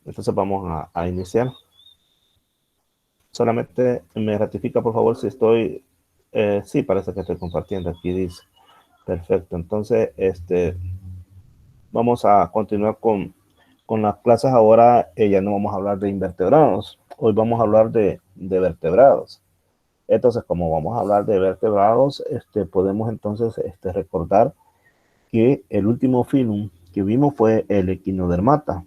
Entonces vamos a iniciar. Solamente me ratifica, por favor, si estoy... sí, parece que estoy compartiendo. Aquí dice. Perfecto. Entonces, vamos a continuar con las clases. Ahora ya no vamos a hablar de invertebrados. Hoy vamos a hablar de vertebrados. Entonces, como vamos a hablar de vertebrados, podemos entonces recordar que el último filum que vimos fue el Equinodermata.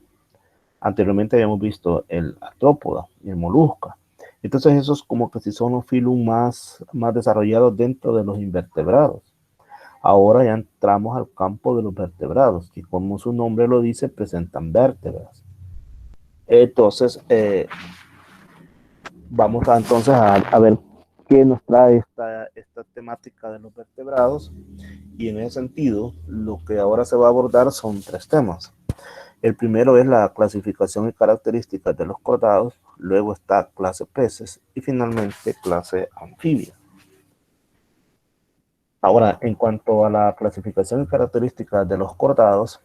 Anteriormente habíamos visto el artrópoda y el molusca. Entonces esos como que si son los filum más desarrollados dentro de los invertebrados. Ahora ya entramos al campo de los vertebrados, que como su nombre lo dice, presentan vértebras. Entonces, vamos entonces a ver qué nos trae esta temática de los vertebrados. Y en ese sentido, lo que ahora se va a abordar son tres temas. El primero es la clasificación y características de los cordados, luego está clase peces y finalmente clase anfibia. Ahora, en cuanto a la clasificación y características de los cordados,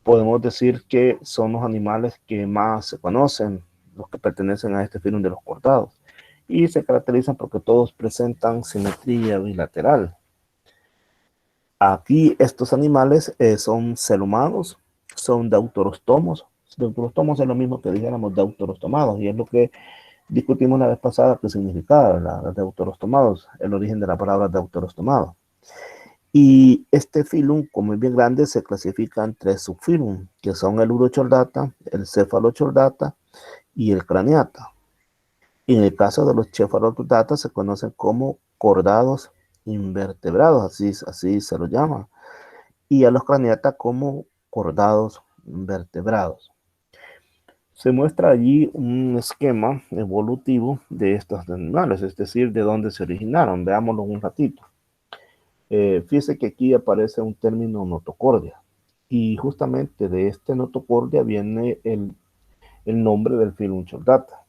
podemos decir que son los animales que más se conocen, los que pertenecen a este filum de los cordados, y se caracterizan porque todos presentan simetría bilateral. Aquí estos animales son celumados, son deuterostomos. Deuterostomos es lo mismo que dijéramos deuterostomados, y es lo que discutimos la vez pasada que significaba la deuterostomados, el origen de la palabra deuterostomado. Y este filum, como es bien grande, se clasifica en tres subfilum, que son el urochordata, el cefalochordata y el craniata. Y en el caso de los cefalochordata se conocen como cordados invertebrados, así se los llama. Y a los craniata como cordados vertebrados. Se muestra allí un esquema evolutivo de estos animales, es decir, de dónde se originaron. Veámoslo un ratito. Fíjese que aquí aparece un término notocordia. Y justamente de este notocordia viene el nombre del filum chordata.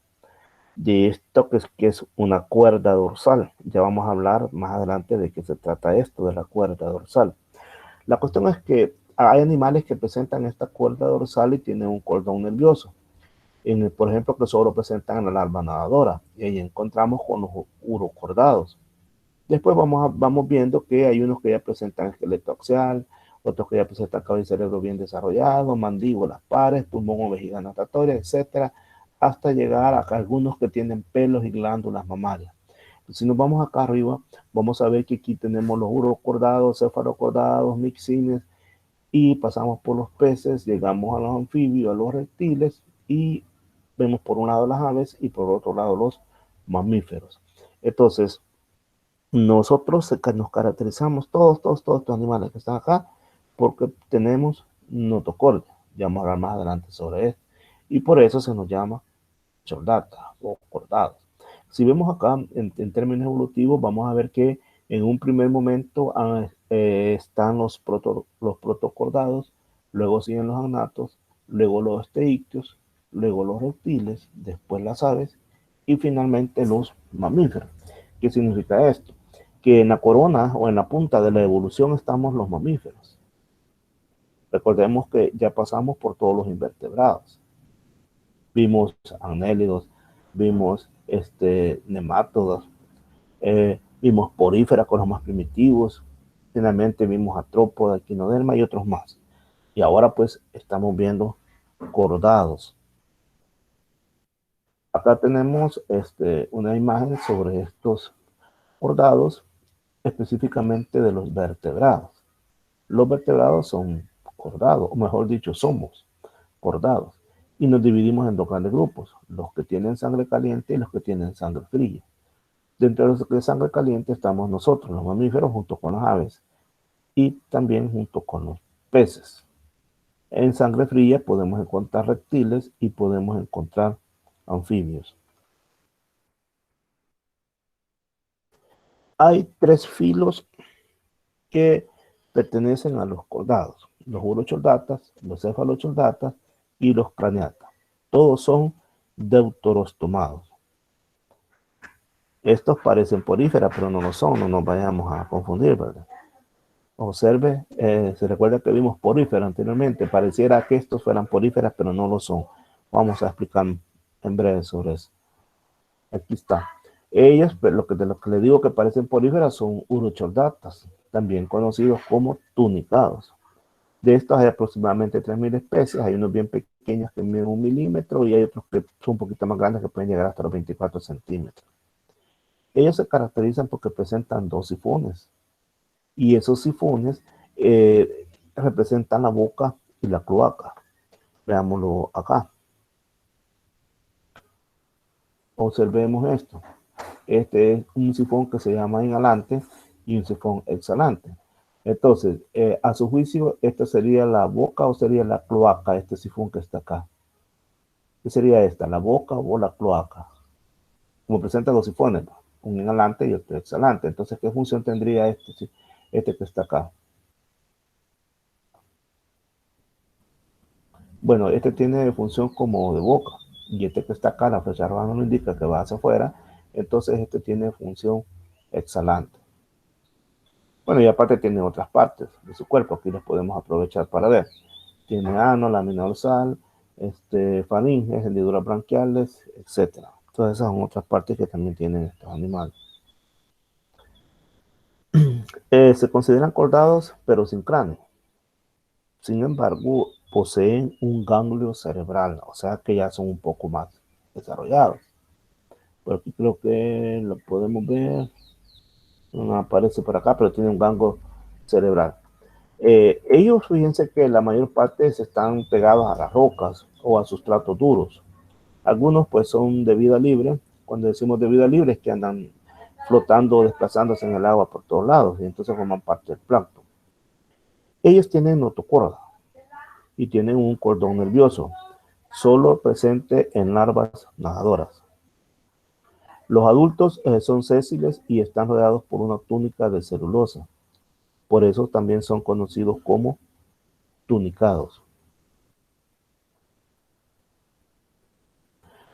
De esto que es una cuerda dorsal. Ya vamos a hablar más adelante de qué se trata esto, de la cuerda dorsal. La cuestión es que hay animales que presentan esta cuerda dorsal y tienen un cordón nervioso. Por ejemplo, que solo presentan en la larva nadadora. Y ahí encontramos con los urocordados. Después vamos viendo que hay unos que ya presentan esqueleto axial, otros que ya presentan cabeza y cerebro bien desarrollado, mandíbulas pares, pulmón o vejiga natatoria, etcétera, hasta llegar a algunos que tienen pelos y glándulas mamarias. Si nos vamos acá arriba, vamos a ver que aquí tenemos los urocordados, cefalocordados, mixines, y pasamos por los peces, llegamos a los anfibios, a los reptiles, y vemos por un lado las aves y por otro lado los mamíferos. Entonces, nosotros nos caracterizamos, todos estos animales que están acá, porque tenemos notocordia. Ya vamos a hablar más adelante sobre esto. Y por eso se nos llama chordata o cordados. Si vemos acá en términos evolutivos, vamos a ver que en un primer momento están los protocordados, luego siguen los anatos, luego los esteictios, luego los reptiles, después las aves y finalmente los mamíferos. ¿Qué significa esto? Que en la corona o en la punta de la evolución estamos los mamíferos. Recordemos que ya pasamos por todos los invertebrados. Vimos anélidos, vimos nemátodos, vimos poríferas con los más primitivos, finalmente vimos artrópoda, equinoderma y otros más. Y ahora pues estamos viendo cordados. Acá tenemos una imagen sobre estos cordados, específicamente de los vertebrados. Los vertebrados son cordados, o mejor dicho, somos cordados. Y nos dividimos en dos grandes grupos, los que tienen sangre caliente y los que tienen sangre fría. Dentro de los de sangre caliente estamos nosotros, los mamíferos, junto con las aves y también junto con los peces. En sangre fría podemos encontrar reptiles y podemos encontrar anfibios. Hay tres filos que pertenecen a los cordados, los urochordatas, los cefalochordatas y los craniatas. Todos son deuterostomados. Estos parecen poríferas, pero no lo son, no nos vayamos a confundir, ¿verdad? Observe, se recuerda que vimos poríferas anteriormente. Pareciera que estos fueran poríferas, pero no lo son. Vamos a explicar en breve sobre eso. Aquí está. Ellas, de lo que le digo que parecen poríferas, son urochordatas, también conocidos como tunicados. De estos hay aproximadamente 3.000 especies. Hay unos bien pequeños que miden 1 milímetro y hay otros que son un poquito más grandes que pueden llegar hasta los 24 centímetros. Ellos se caracterizan porque presentan dos sifones y esos sifones representan la boca y la cloaca. Veámoslo acá. Observemos esto. Este es un sifón que se llama inhalante y un sifón exhalante. Entonces, a su juicio, esta sería la boca o sería la cloaca, este sifón que está acá. ¿Qué sería esta? ¿La boca o la cloaca? Como presenta dos sifones, un inhalante y otro exhalante. Entonces, ¿qué función tendría este que está acá? Bueno, este tiene función como de boca y este que está acá, la flecha roja nos indica que va hacia afuera, entonces este tiene función exhalante. Bueno, y aparte tiene otras partes de su cuerpo, aquí las podemos aprovechar para ver. Tiene ano, lámina dorsal, faringes, hendiduras branquiales, etc. Todas esas son otras partes que también tienen estos animales. Se consideran cordados, pero sin cráneo. Sin embargo, poseen un ganglio cerebral, o sea que ya son un poco más desarrollados. Por aquí creo que lo podemos ver. No aparece por acá, pero tiene un ganglio cerebral. Ellos, fíjense que la mayor parte se están pegados a las rocas o a sustratos duros. Algunos pues son de vida libre. Cuando decimos de vida libre es que andan flotando o desplazándose en el agua por todos lados y entonces forman parte del plancton. Ellos tienen notocorda y tienen un cordón nervioso, solo presente en larvas nadadoras. Los adultos son sésiles y están rodeados por una túnica de celulosa. Por eso también son conocidos como tunicados.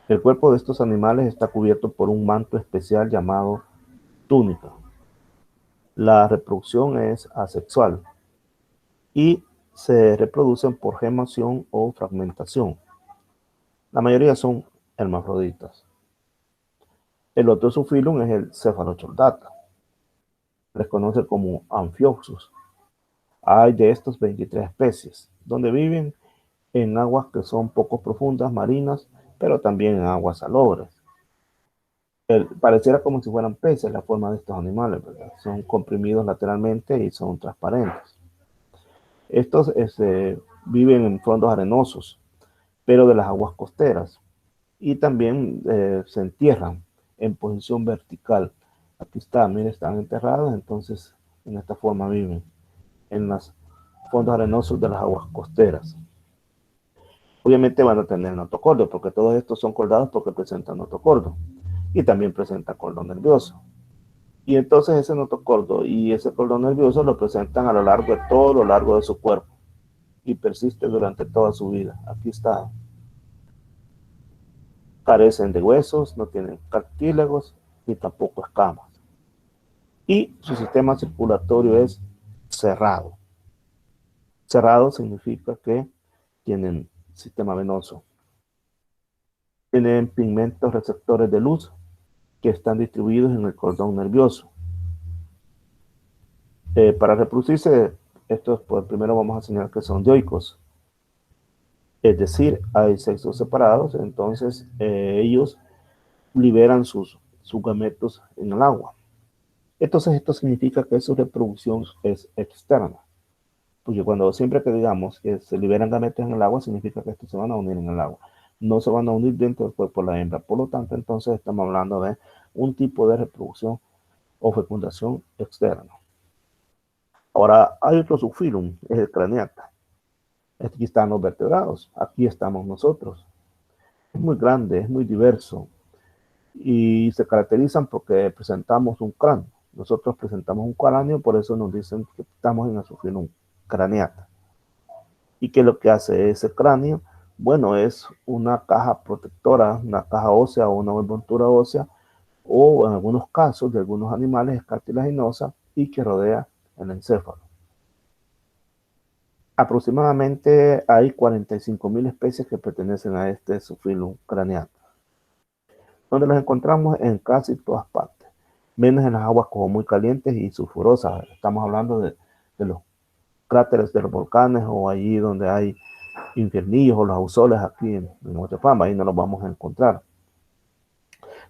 El cuerpo de estos animales está cubierto por un manto especial llamado túnica. La reproducción es asexual y se reproducen por gemación o fragmentación. La mayoría son hermafroditas. El otro subfilum es el Cephalochordata. Les conoce como Amphioxus. Hay de estos 23 especies, donde viven en aguas que son poco profundas, marinas, pero también en aguas salobres. Pareciera como si fueran peces la forma de estos animales, ¿verdad? Son comprimidos lateralmente y son transparentes. Estos viven en fondos arenosos, pero de las aguas costeras, y también se entierran en posición vertical. Aquí está, miren, están enterrados, entonces en esta forma viven en los fondos arenosos de las aguas costeras. Obviamente van a tener notocordo, porque todos estos son cordados porque presentan notocordo y también presentan cordón nervioso. Y entonces ese notocordo y ese cordón nervioso lo presentan a lo largo de todo lo largo de su cuerpo y persiste durante toda su vida. Aquí está. Carecen de huesos, no tienen cartílagos ni tampoco escamas. Y su sistema circulatorio es cerrado. Cerrado significa que tienen sistema venoso. Tienen pigmentos receptores de luz que están distribuidos en el cordón nervioso. Para reproducirse, estos pues, primero vamos a señalar que son dioicos. Es decir, hay sexos separados, entonces ellos liberan sus gametos en el agua. Entonces esto significa que su reproducción es externa. Porque siempre que digamos que se liberan gametos en el agua, significa que estos se van a unir en el agua. No se van a unir dentro del cuerpo de la hembra. Por lo tanto, entonces estamos hablando de un tipo de reproducción o fecundación externa. Ahora, hay otro subfilum, es el craniata. Aquí están los vertebrados, aquí estamos nosotros. Es muy grande, es muy diverso y se caracterizan porque presentamos un cráneo. Nosotros presentamos un cráneo, por eso nos dicen que estamos en el subfilum craniata. ¿Y qué es lo que hace ese cráneo? Bueno, es una caja protectora, una caja ósea o una envoltura ósea, o en algunos casos de algunos animales es cartilaginosa y que rodea el encéfalo. Aproximadamente hay 45.000 especies que pertenecen a este subfilo craneano, donde los encontramos en casi todas partes, menos en las aguas como muy calientes y sulfurosas. Estamos hablando de los cráteres de los volcanes o allí donde hay infiernillos o los ausoles aquí en Guatemala, ahí no los vamos a encontrar.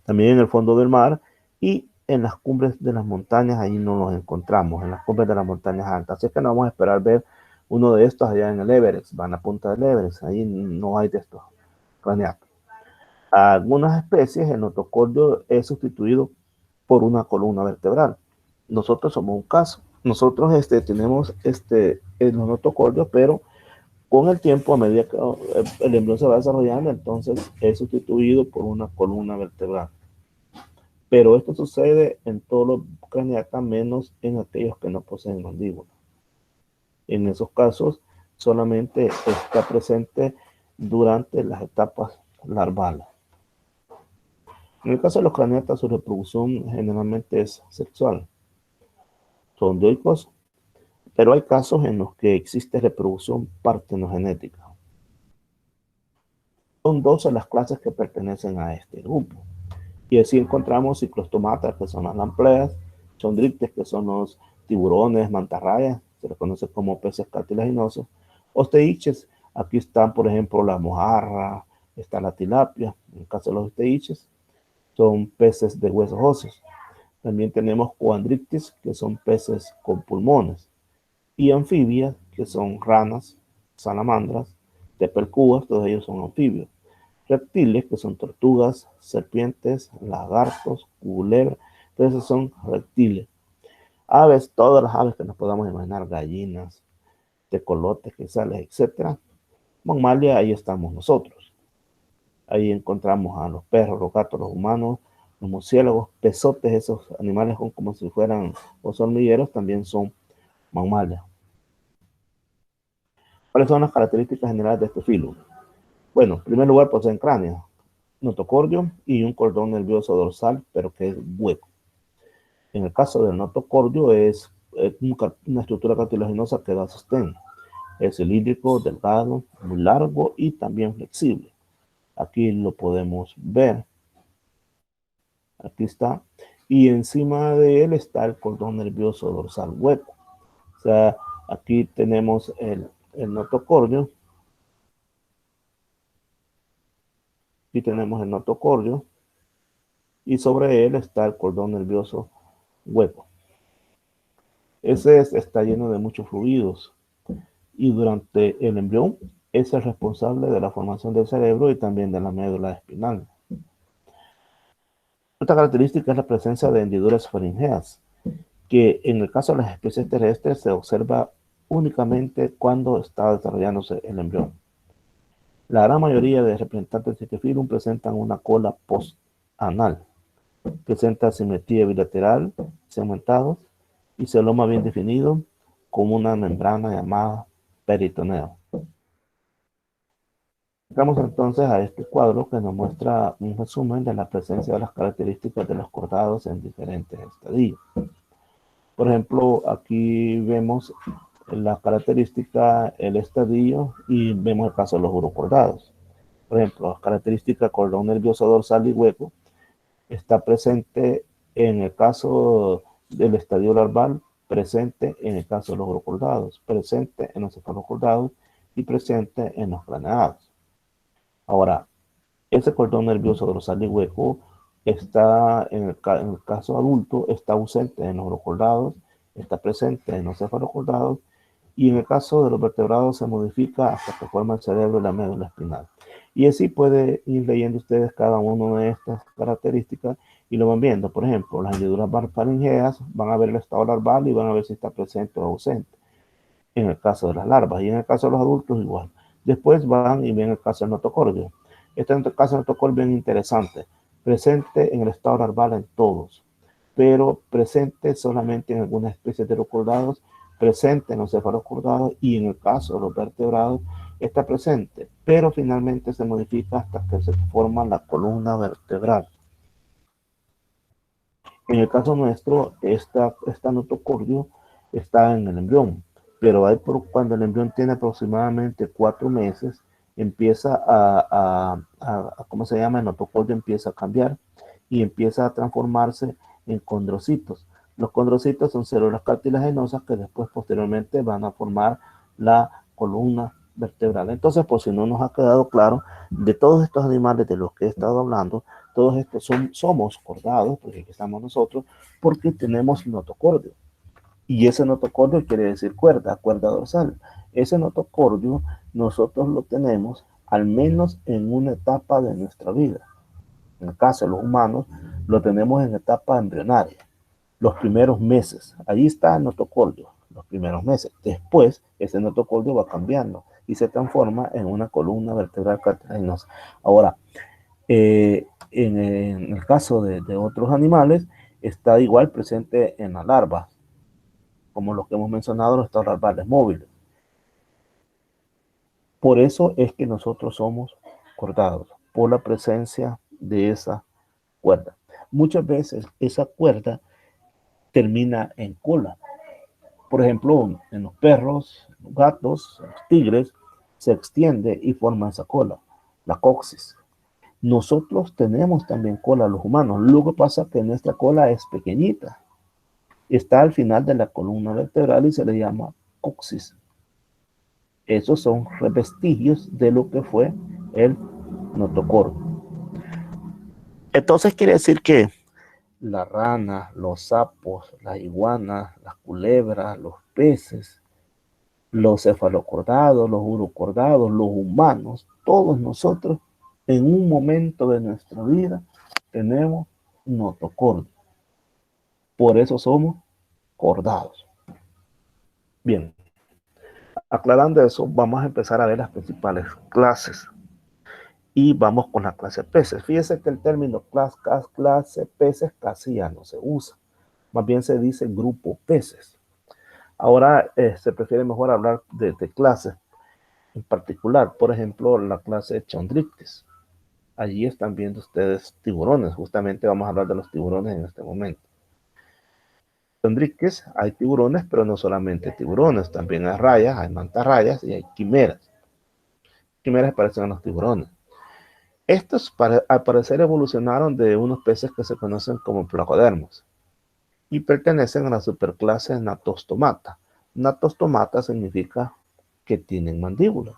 También en el fondo del mar y en las cumbres de las montañas, ahí no los encontramos, en las cumbres de las montañas altas. Así que no vamos a esperar ver uno de estos allá en el Everest, van a la punta del Everest, ahí no hay de estos craneatos. Algunas especies, el notocordio es sustituido por una columna vertebral. Nosotros somos un caso. Nosotros tenemos el notocordio, pero con el tiempo, a medida que el embrión se va desarrollando, entonces es sustituido por una columna vertebral. Pero esto sucede en todos los craneatas, menos en aquellos que no poseen mandíbula. En esos casos, solamente está presente durante las etapas larvales. En el caso de los craneatas, su reproducción generalmente es sexual. Son dioicos, pero hay casos en los que existe reproducción partenogenética. Son 12 las clases que pertenecen a este grupo. Y así encontramos ciclostomatas, que son las lampleas, chondrites, que son los tiburones, mantarrayas, se les conoce como peces cartilaginosos, osteiches, aquí están, por ejemplo, la mojarra, está la tilapia, en el caso de los osteiches, son peces de huesos óseos. También tenemos coandrictis, que son peces con pulmones, y anfibias, que son ranas, salamandras, tepelcúas, todos ellos son anfibios. Reptiles, que son tortugas, serpientes, lagartos, culebras, entonces son reptiles. Aves, todas las aves que nos podamos imaginar, gallinas, tecolotes, quetzales, etc. Mamalia, ahí estamos nosotros. Ahí encontramos a los perros, los gatos, los humanos, los murciélagos, pezotes, esos animales como si fueran los hormigueros, también son mamalia. ¿Cuáles son las características generales de este filo? Bueno, en primer lugar, poseen cráneo, notocordio y un cordón nervioso dorsal, pero que es hueco. En el caso del notocordio es una estructura cartilaginosa que da sostén. Es cilíndrico, delgado, muy largo y también flexible. Aquí lo podemos ver. Aquí está. Y encima de él está el cordón nervioso dorsal hueco. O sea, aquí tenemos el notocordio. Aquí tenemos el notocordio. Y sobre él está el cordón nervioso hueco. Ese está lleno de muchos fluidos. Y durante el embrión es el responsable de la formación del cerebro y también de la médula espinal. Otra característica es la presencia de hendiduras faringeas, que en el caso de las especies terrestres se observa únicamente cuando está desarrollándose el embrión. La gran mayoría de representantes de Cicefilum presentan una cola postanal, presenta simetría bilateral, segmentados y celoma bien definido, como una membrana llamada peritoneo. Llegamos entonces a este cuadro que nos muestra un resumen de la presencia de las características de los cordados en diferentes estadios. Por ejemplo, aquí vemos la característica, el estadio y vemos el caso de los urocordados. Por ejemplo, la característica cordón nervioso dorsal y hueco está presente en el caso del estadio larval, presente en el caso de los urocordados, presente en los cefalocordados y presente en los craneados. Ahora, ese cordón nervioso dorsal y hueco está en el caso adulto, está ausente en los urocordados, está presente en los cefalocordados y en el caso de los vertebrados se modifica hasta que forma el cerebro y la médula espinal. Y así puede ir leyendo ustedes cada una de estas características y lo van viendo. Por ejemplo, las hendiduras faringeas van a ver el estado larval y van a ver si está presente o ausente. En el caso de las larvas y en el caso de los adultos igual. Después van y ven el caso del notocordio. Este caso del notocordio es bien interesante. Presente en el estado larval en todos, pero presente solamente en algunas especies de urocordados, presente en los cefalocordados y en el caso de los vertebrados está presente, pero finalmente se modifica hasta que se forma la columna vertebral. En el caso nuestro, esta notocordio está en el embrión, pero cuando el embrión tiene aproximadamente 4 meses, empieza ¿cómo se llama? El notocordio empieza a cambiar y empieza a transformarse en condrocitos. Los condrocitos son células cartilaginosas que después posteriormente van a formar la columna vertebral. Entonces, por si no nos ha quedado claro, de todos estos animales de los que he estado hablando, todos estos somos cordados, porque aquí estamos nosotros, porque tenemos notocordio. Y ese notocordio quiere decir cuerda, cuerda dorsal. Ese notocordio nosotros lo tenemos al menos en una etapa de nuestra vida. En el caso de los humanos, lo tenemos en etapa embrionaria, los primeros meses. Ahí está el notocordio, los primeros meses. Después, ese notocordio va cambiando y se transforma en una columna vertebral cartilaginosa. Ahora, en el caso de otros animales, está igual presente en la larva, como los que hemos mencionado, los estados larvales móviles. Por eso es que nosotros somos cordados, por la presencia de esa cuerda. Muchas veces esa cuerda termina en cola. Por ejemplo, en los perros, los gatos, los tigres, se extiende y forma esa cola, la coxis. Nosotros tenemos también cola los humanos. Lo que pasa es que nuestra cola es pequeñita. Está al final de la columna vertebral y se le llama coxis. Esos son vestigios de lo que fue el notocordio. Entonces quiere decir que la rana, los sapos, las iguanas, las culebras, los peces, los cefalocordados, los urocordados, los humanos, todos nosotros en un momento de nuestra vida tenemos notocordio. Por eso somos cordados. Bien, aclarando eso, vamos a empezar a ver las principales clases. Y vamos con la clase peces. Fíjese que el término clase peces casi ya no se usa. Más bien se dice grupo peces. Ahora se prefiere mejor hablar de clases en particular. Por ejemplo, la clase Chondrichthyes. Allí están viendo ustedes tiburones. Justamente vamos a hablar de los tiburones en este momento. Chondrichthyes, hay tiburones, pero no solamente tiburones. También hay rayas, hay mantarrayas y hay quimeras. Quimeras parecen a los tiburones. Estos, al parecer, evolucionaron de unos peces que se conocen como placodermos y pertenecen a la superclase Natostomata. Natostomata significa que tienen mandíbula.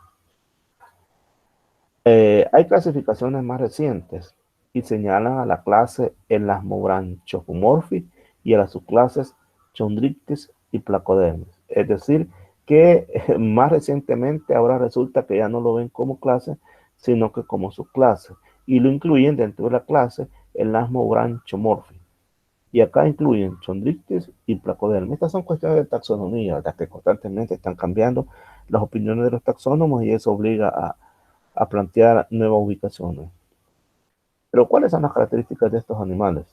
Hay clasificaciones más recientes y señalan a la clase Elasmobranchomorphi y a las subclases Chondrichthyes y Placodermes. Es decir, que más recientemente ahora resulta que ya no lo ven como clase, sino que como subclase, y lo incluyen dentro de la clase Elasmobranchomorphi. Y acá incluyen Chondrichthyes y Placodermes. Estas son cuestiones de taxonomía, ¿verdad? Que constantemente están cambiando las opiniones de los taxónomos y eso obliga a plantear nuevas ubicaciones. Pero ¿cuáles son las características de estos animales?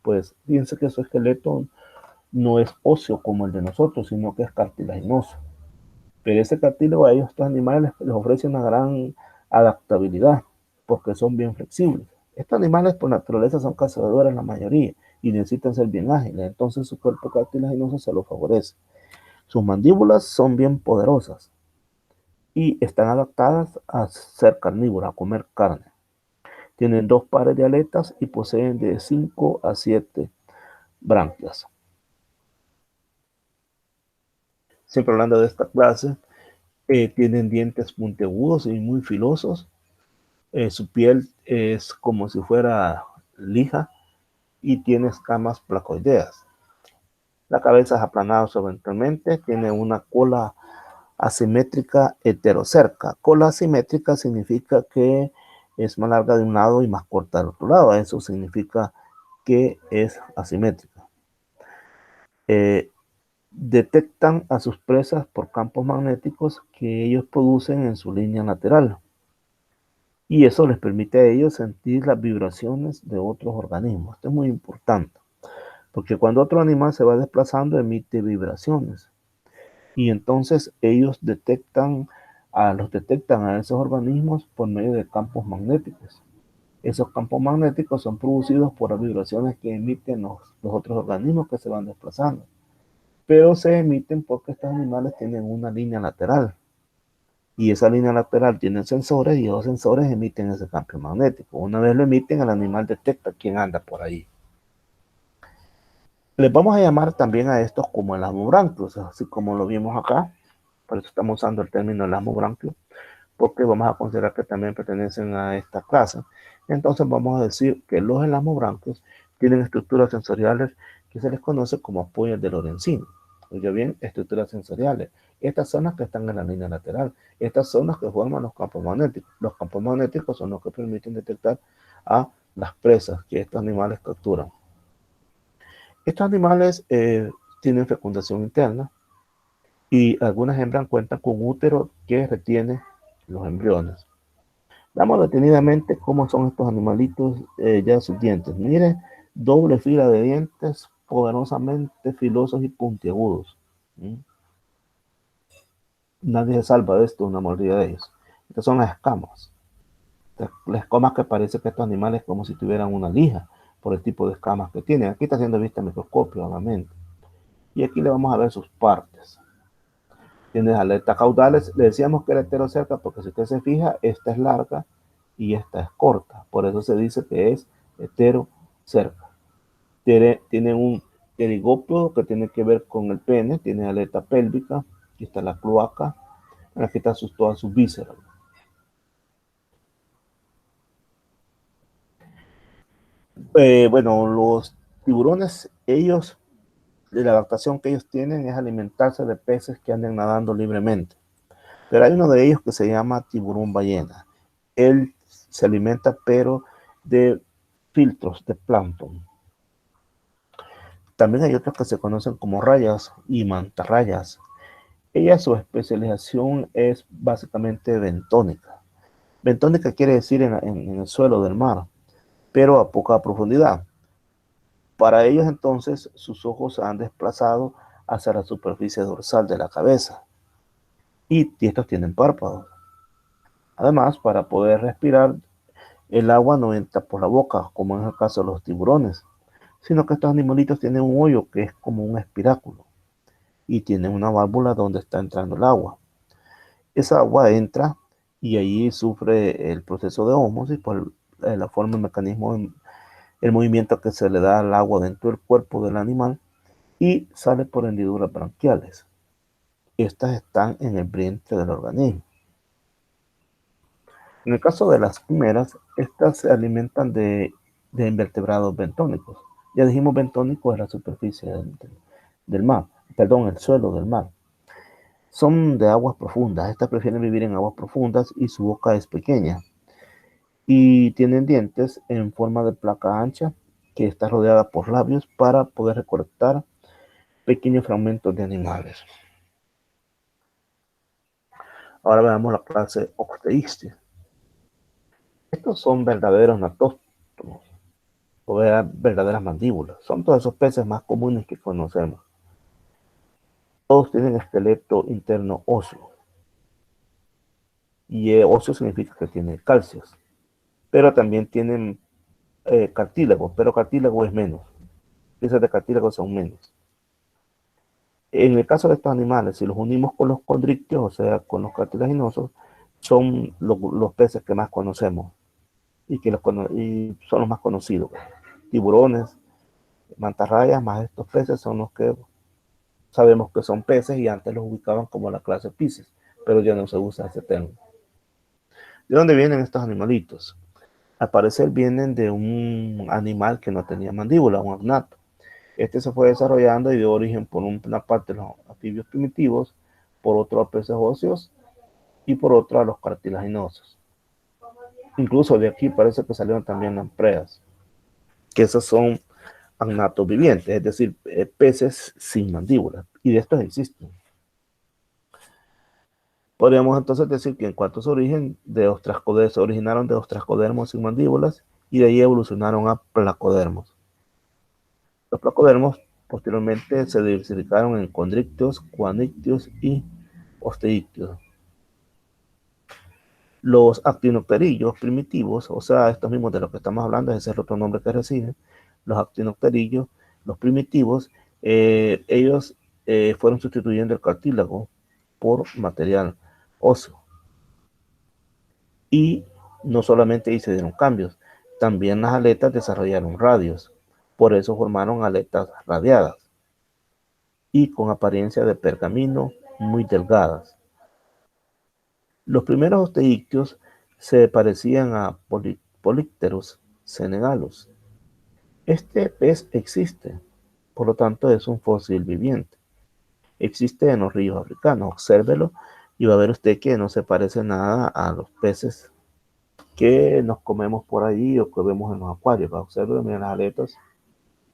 Pues fíjense que su esqueleto no es óseo como el de nosotros, sino que es cartilaginoso. Pero ese cartílago a ellos, estos animales, les ofrece una gran adaptabilidad, porque son bien flexibles. Estos animales por naturaleza son cazadores la mayoría y necesitan ser bien ágiles, entonces su cuerpo cartilaginoso se lo favorece. Sus mandíbulas son bien poderosas y están adaptadas a ser carnívoras, a comer carne. Tienen 2 pares de aletas y poseen de 5 a 7 branquias. Siempre hablando de esta clase, tienen dientes puntiagudos y muy filosos. Su piel es como si fuera lija y tiene escamas placoideas. La cabeza es aplanada ventralmente, tiene una cola asimétrica heterocerca. Cola asimétrica significa que es más larga de un lado y más corta del otro lado. Eso significa que es asimétrica. Detectan a sus presas por campos magnéticos que ellos producen en su línea lateral. Y eso les permite a ellos sentir las vibraciones de otros organismos. Esto es muy importante, porque cuando otro animal se va desplazando, emite vibraciones. Y entonces ellos detectan a esos organismos por medio de campos magnéticos. Esos campos magnéticos son producidos por las vibraciones que emiten los otros organismos que se van desplazando. pero se emiten porque estos animales tienen una línea lateral. Y esa línea lateral tiene sensores y esos sensores emiten ese campo magnético. Una vez lo emiten, el animal detecta quién anda por ahí. Les vamos a llamar también a estos como elasmobranquios, así como lo vimos acá. Por eso estamos usando el término elasmobranquio, porque vamos a considerar que también pertenecen a esta clase. Entonces vamos a decir que los elasmobranquios tienen estructuras sensoriales que se les conoce como apoyos de Lorenzini. Oye bien, estructuras sensoriales. Estas son las que están en la línea lateral. Estas son las que forman los campos magnéticos. Los campos magnéticos son los que permiten detectar a las presas que estos animales capturan. Estos animales tienen fecundación interna y algunas hembras cuentan con útero que retiene los embriones. Veamos detenidamente cómo son estos animalitos ya sus dientes. Miren, doble fila de dientes poderosamente filosos y puntiagudos. ¿Mm? Nadie se salva de esto, una mordida de ellos. Estas son las escamas. Las escamas que parece que estos animales como si tuvieran una lija por el tipo de escamas que tienen. Aquí está siendo vista en microscopio, obviamente. Y aquí le vamos a ver sus partes. Tiene aletas caudales. Le decíamos que era heterocerca porque si usted se fija, esta es larga y esta es corta. Por eso se dice que es heterocerca. Tiene un pterigópodo que tiene que ver con el pene. Tiene aleta pélvica. Aquí está la cloaca. Aquí están todas sus vísceras. Bueno, los tiburones, ellos, la adaptación que ellos tienen es alimentarse de peces que anden nadando libremente. Pero hay uno de ellos que se llama tiburón ballena. Él se alimenta, pero de filtros de plancton. También hay otros que se conocen como rayas y mantarrayas. Ella, su especialización es básicamente bentónica. Bentónica quiere decir en el suelo del mar, pero a poca profundidad. Para ellos entonces sus ojos se han desplazado hacia la superficie dorsal de la cabeza y estos tienen párpados. Además, para poder respirar, el agua no entra por la boca, como en el caso de los tiburones, sino que estos animalitos tienen un hoyo que es como un espiráculo y tienen una válvula donde está entrando el agua. Esa agua entra y allí sufre el proceso de ósmosis por la forma, el mecanismo, el movimiento que se le da al agua dentro del cuerpo del animal y sale por hendiduras branquiales. Estas están en el vientre del organismo. En el caso de las quimeras, estas se alimentan de invertebrados bentónicos. Ya dijimos bentónico es la superficie del mar, perdón, el suelo del mar. Son de aguas profundas. Estas prefieren vivir en aguas profundas y su boca es pequeña. Y tienen dientes en forma de placa ancha que está rodeada por labios para poder recolectar pequeños fragmentos de animales. Ahora veamos la clase Octeistes. Estos son verdaderos natóstomos, o verdaderas mandíbulas. Son todos esos peces más comunes que conocemos. Todos tienen esqueleto interno óseo. Y óseo significa que tiene calcios. Pero también tienen cartílago, pero cartílago es menos. Piezas de cartílago son menos. En el caso de estos animales, si los unimos con los condrictios, o sea, con los cartilaginosos, son los peces que más conocemos y que y son los más conocidos. Tiburones, mantarrayas, más estos peces son los que sabemos que son peces y antes los ubicaban como la clase Pisces, pero ya no se usa ese término. ¿De dónde vienen estos animalitos? Al parecer vienen de un animal que no tenía mandíbula, un agnato. Este se fue desarrollando y dio origen por una parte a los anfibios primitivos, por otro a peces óseos y por otro a los cartilaginosos. Incluso de aquí parece que salieron también lampreas, que esos son agnatos vivientes, es decir, peces sin mandíbula, y de estos existen. Podríamos entonces decir que en cuanto a su origen, se originaron de ostracodermos sin mandíbulas y de ahí evolucionaron a placodermos. Los placodermos posteriormente se diversificaron en condrictios, cuanictios y osteictios. Los actinopterillos primitivos, o sea, estos mismos de los que estamos hablando, ese es el otro nombre que reciben, los actinopterillos, los primitivos, ellos fueron sustituyendo el cartílago por material óseo. Y no solamente ahí se dieron cambios, también las aletas desarrollaron radios. Por eso formaron aletas radiadas y con apariencia de pergamino muy delgadas. Los primeros osteícteos se parecían a Polypterus senegalus. Este pez existe, por lo tanto es un fósil viviente. Existe en los ríos africanos, obsérvelo y va a ver usted que no se parece nada a los peces que nos comemos por ahí o que vemos en los acuarios. Observe, miren las aletas.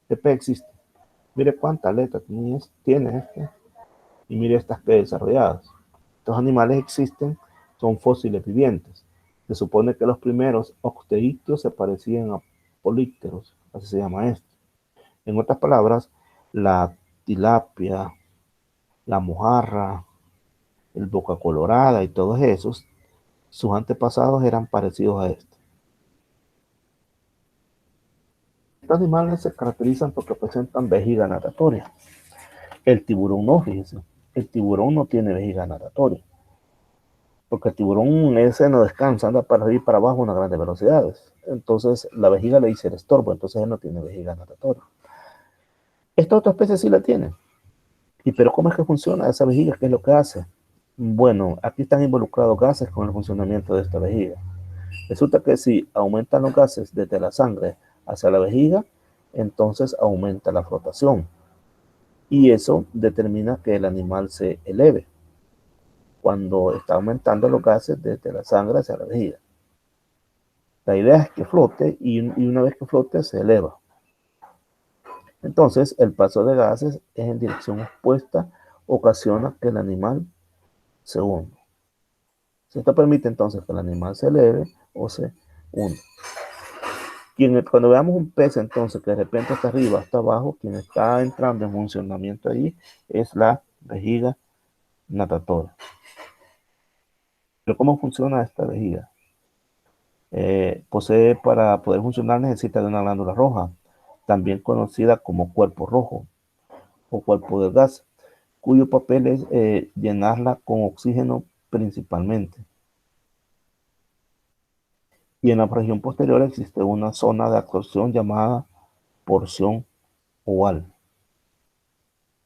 Este pez existe. Mire cuántas aletas tiene este. Y mire estas que desarrolladas. Estos animales existen, son fósiles vivientes. Se supone que los primeros osteícteos se parecían a polípteros, así se llama esto. En otras palabras, la tilapia, la mojarra, el boca colorada y todos esos, sus antepasados eran parecidos a esto. Estos animales se caracterizan porque presentan vejiga natatoria. El tiburón no, fíjense. El tiburón no tiene vejiga natatoria. Porque el tiburón ese no descansa, anda para arriba y para abajo a unas grandes velocidades. Entonces la vejiga le dice el estorbo, entonces él no tiene vejiga natatoria. Esta otra especie sí la tiene. ¿Y pero cómo es que funciona esa vejiga? ¿Qué es lo que hace? Bueno, aquí están involucrados gases con el funcionamiento de esta vejiga. Resulta que si aumentan los gases desde la sangre hacia la vejiga, entonces aumenta la flotación. Y eso determina que el animal se eleve cuando está aumentando los gases desde la sangre hacia la vejiga. La idea es que flote y una vez que flote se eleva. Entonces el paso de gases es en dirección opuesta, ocasiona que el animal se hunda. Esto permite entonces que el animal se eleve o se hunda. Cuando veamos un pez entonces que de repente está arriba, está abajo, quien está entrando en funcionamiento ahí es la vejiga natatoria. Pero ¿cómo funciona esta vejiga? Posee, para poder funcionar, necesita de una glándula roja, también conocida como cuerpo rojo o cuerpo del gas, cuyo papel es llenarla con oxígeno principalmente. Y en la región posterior existe una zona de absorción llamada porción oval.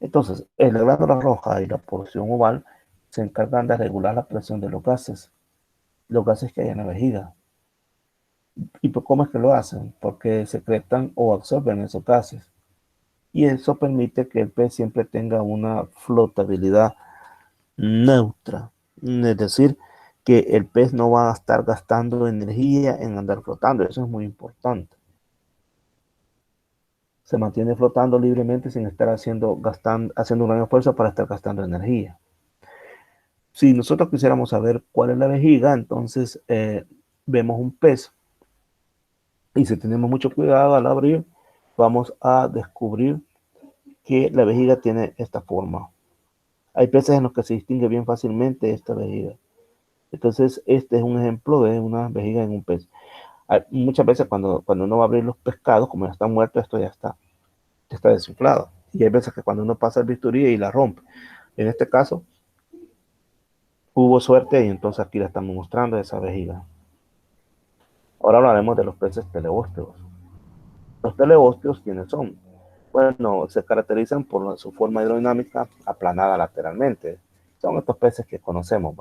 Entonces, la glándula roja y la porción oval se encargan de regular la presión de los gases que hay en la vejiga. ¿Y cómo es que lo hacen? Porque secretan o absorben esos gases. Y eso permite que el pez siempre tenga una flotabilidad neutra. Es decir, que el pez no va a estar gastando energía en andar flotando. Eso es muy importante. Se mantiene flotando libremente sin estar haciendo un gran esfuerzo para estar gastando energía. Si nosotros quisiéramos saber cuál es la vejiga, entonces vemos un pez y si tenemos mucho cuidado al abrir, vamos a descubrir que la vejiga tiene esta forma. Hay peces en los que se distingue bien fácilmente esta vejiga. Entonces, este es un ejemplo de una vejiga en un pez. Muchas veces cuando uno va a abrir los pescados, como ya están muertos, esto ya está desinflado. Y hay veces que cuando uno pasa el bisturí y la rompe. En este caso, hubo suerte y entonces aquí la estamos mostrando esa vejiga. Ahora hablaremos de los peces teleósteos. Los teleósteos, ¿quiénes son? Bueno, se caracterizan por su forma hidrodinámica aplanada lateralmente. Son estos peces que conocemos.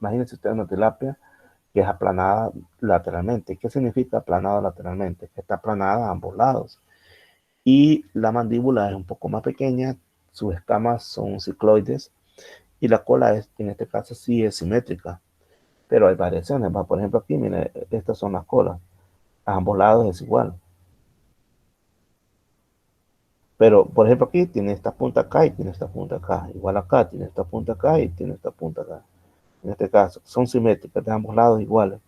Imagínense usted una tilapia que es aplanada lateralmente. ¿Qué significa aplanada lateralmente? Que está aplanada a ambos lados. Y la mandíbula es un poco más pequeña, sus escamas son cicloides y la cola en este caso sí es simétrica. Pero hay variaciones. Por ejemplo, aquí, miren, estas son las colas. A ambos lados es igual. Pero, por ejemplo, aquí tiene esta punta acá y tiene esta punta acá. Igual acá tiene esta punta acá y tiene esta punta acá. En este caso, son simétricas de ambos lados iguales.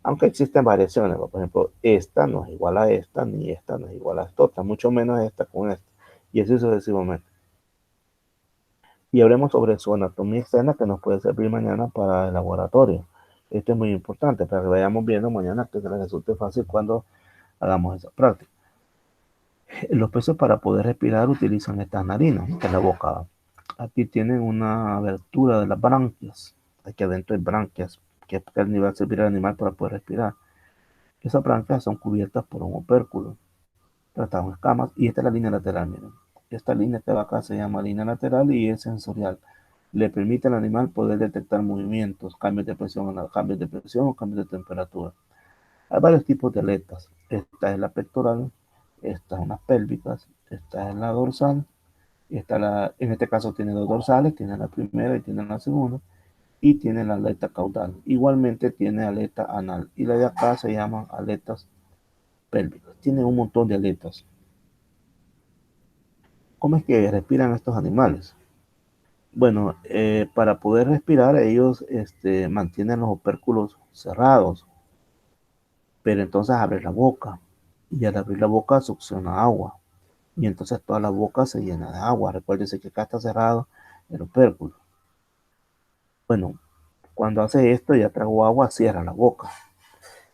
Aunque existen variaciones. Por ejemplo, esta no es igual a esta, ni esta no es igual a esta otra, mucho menos esta con esta. Y así sucesivamente. Y hablemos sobre su anatomía externa que nos puede servir mañana para el laboratorio. Esto es muy importante para que vayamos viendo mañana que les resulte fácil cuando hagamos esa práctica. Los peces para poder respirar utilizan estas narinas, que es la boca. Aquí tienen una abertura de las branquias. Aquí adentro hay branquias, que es el nivel servir al animal para poder respirar. Esas branquias son cubiertas por un opérculo, tratado en escamas, y esta es la línea lateral, miren. Esta línea que va acá se llama línea lateral y es sensorial. Le permite al animal poder detectar movimientos, cambios de presión, o cambios de temperatura. Hay varios tipos de aletas. Esta es la pectoral, esta es una pélvicas, esta es la dorsal, en este caso tiene dos dorsales, tiene la primera y tiene la segunda, y tiene la aleta caudal. Igualmente tiene aleta anal, y la de acá se llaman aletas pélvicas. Tiene un montón de aletas. ¿Cómo es que respiran estos animales? Bueno, para poder respirar ellos mantienen los opérculos cerrados, pero entonces abren la boca y al abrir la boca succiona agua y entonces toda la boca se llena de agua. Recuérdense que acá está cerrado el opérculo. Bueno, cuando hace esto ya tragó agua, cierra la boca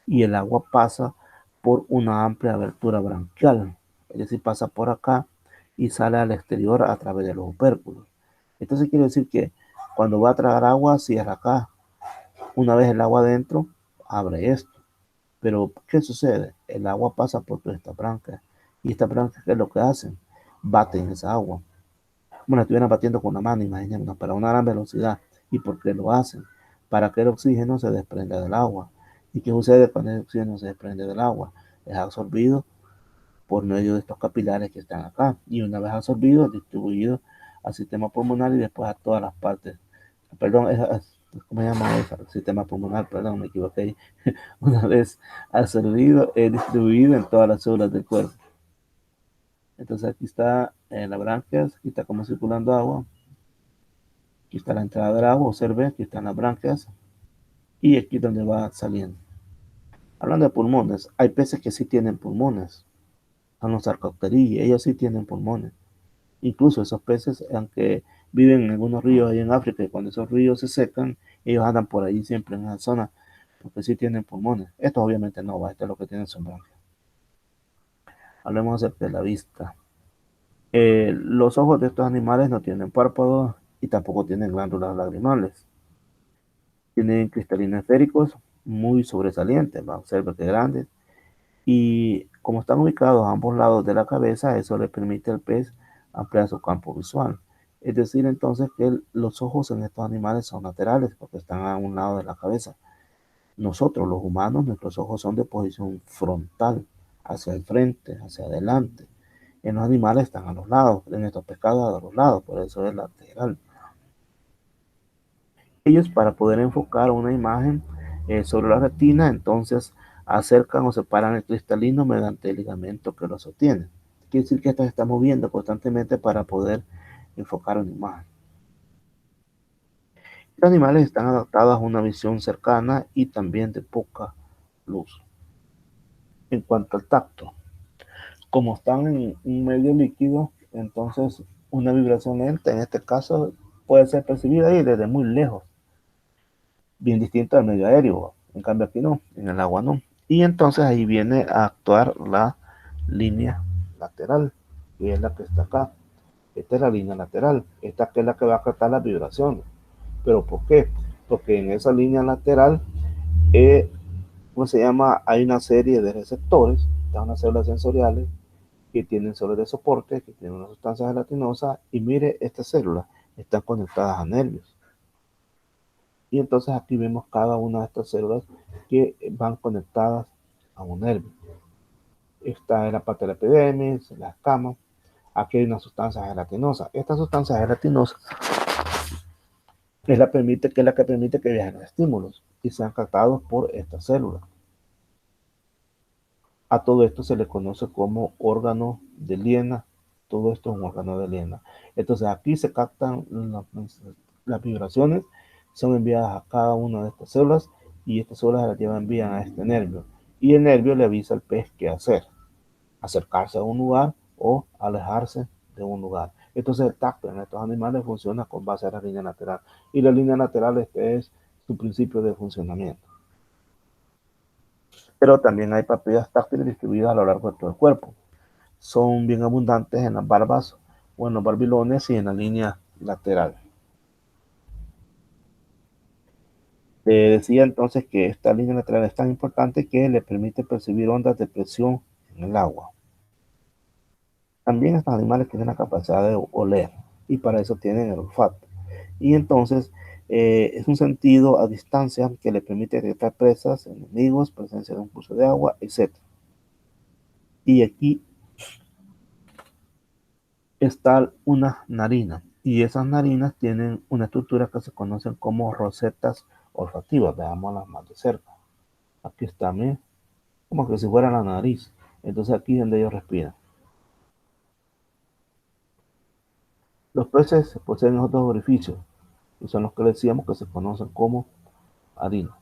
y el agua pasa por una amplia abertura branquial, es decir, pasa por acá y sale al exterior a través de los opérculos. Entonces quiere decir que cuando va a tragar agua, cierra acá. Una vez el agua adentro, abre esto. Pero, ¿qué sucede? El agua pasa por todas estas branquias. Y estas branquias, ¿qué es lo que hacen? Baten esa agua. Bueno, estuvieran batiendo con la mano, imagínense, para una gran velocidad. ¿Y por qué lo hacen? Para que el oxígeno se desprenda del agua. ¿Y qué sucede cuando el oxígeno se desprende del agua? Es absorbido por medio de estos capilares que están acá. Y una vez absorbido, es distribuido al sistema pulmonar y después a todas las partes. Perdón, ¿cómo se llama eso? El sistema pulmonar, perdón, me equivoqué. Una vez absorbido, es distribuido en todas las células del cuerpo. Entonces aquí está la branquias, aquí está como circulando agua, aquí está la entrada del agua, observe, aquí están las branquias y aquí es donde va saliendo. Hablando de pulmones, hay peces que sí tienen pulmones, son los arcopterillos, ellos sí tienen pulmones. Incluso esos peces, aunque viven en algunos ríos ahí en África, y cuando esos ríos se secan, ellos andan por ahí siempre en esa zona, porque sí tienen pulmones. Estos obviamente no, esto es lo que tienen son branquias. Hablemos acerca de la vista. Los ojos de estos animales no tienen párpados y tampoco tienen glándulas lagrimales. Tienen cristalinos esféricos muy sobresalientes, va a observar que grandes. Y como están ubicados a ambos lados de la cabeza, eso le permite al pez ampliar su campo visual. Es decir, entonces que los ojos en estos animales son laterales porque están a un lado de la cabeza. Nosotros, los humanos, nuestros ojos son de posición frontal, hacia el frente, hacia adelante. En los animales están a los lados, en estos pescados a los lados, por eso es lateral. Ellos para poder enfocar una imagen sobre la retina, entonces acercan o separan el cristalino mediante el ligamento que lo sostiene. Quiere decir que esto se está moviendo constantemente para poder enfocar una imagen. Los animales están adaptados a una visión cercana y también de poca luz. En cuanto al tacto, como están en un medio líquido, entonces una vibración lenta, en este caso, puede ser percibida ahí desde muy lejos, bien distinto al medio aéreo. En cambio aquí no, en el agua no. Y entonces ahí viene a actuar la línea lateral, que es la que está acá. Esta es la línea lateral, esta que es la que va a captar las vibraciones. ¿Pero por qué? Porque en esa línea lateral, ¿cómo se llama? Hay una serie de receptores, están unas células sensoriales que tienen células de soporte, que tienen una sustancia gelatinosa, y mire, estas células están conectadas a nervios. Y entonces aquí vemos cada una de estas células que van conectadas a un nervio. Esta es la parte de la epidermis, la escama. Aquí hay una sustancia gelatinosa. Esta sustancia gelatinosa es la que permite que viajen los estímulos y sean captados por estas células. A todo esto se le conoce como órgano de Liena. Todo esto es un órgano de Liena. Entonces aquí se captan las vibraciones, son enviadas a cada una de estas células y estas células las envían a este nervio. Y el nervio le avisa al pez qué hacer: acercarse a un lugar o alejarse de un lugar. Entonces el tacto en estos animales funciona con base a la línea lateral. Y la línea lateral es su principio de funcionamiento. Pero también hay papilas táctiles distribuidas a lo largo de todo el cuerpo. son bien abundantes en las barbas o en los barbilones y en la línea lateral. Decía entonces que esta línea lateral es tan importante que le permite percibir ondas de presión en el agua. También estos animales tienen la capacidad de oler y para eso tienen el olfato. Y entonces es un sentido a distancia que le permite detectar presas, enemigos, presencia de un curso de agua, etc. Y aquí está una narina. Y esas narinas tienen una estructura que se conocen como rosetas olfativas. Veámoslas más de cerca. Aquí está, ¿eh? Como que si fuera la nariz. Entonces aquí es donde ellos respiran. Los peces poseen otros orificios, y son los que decíamos que se conocen como harina.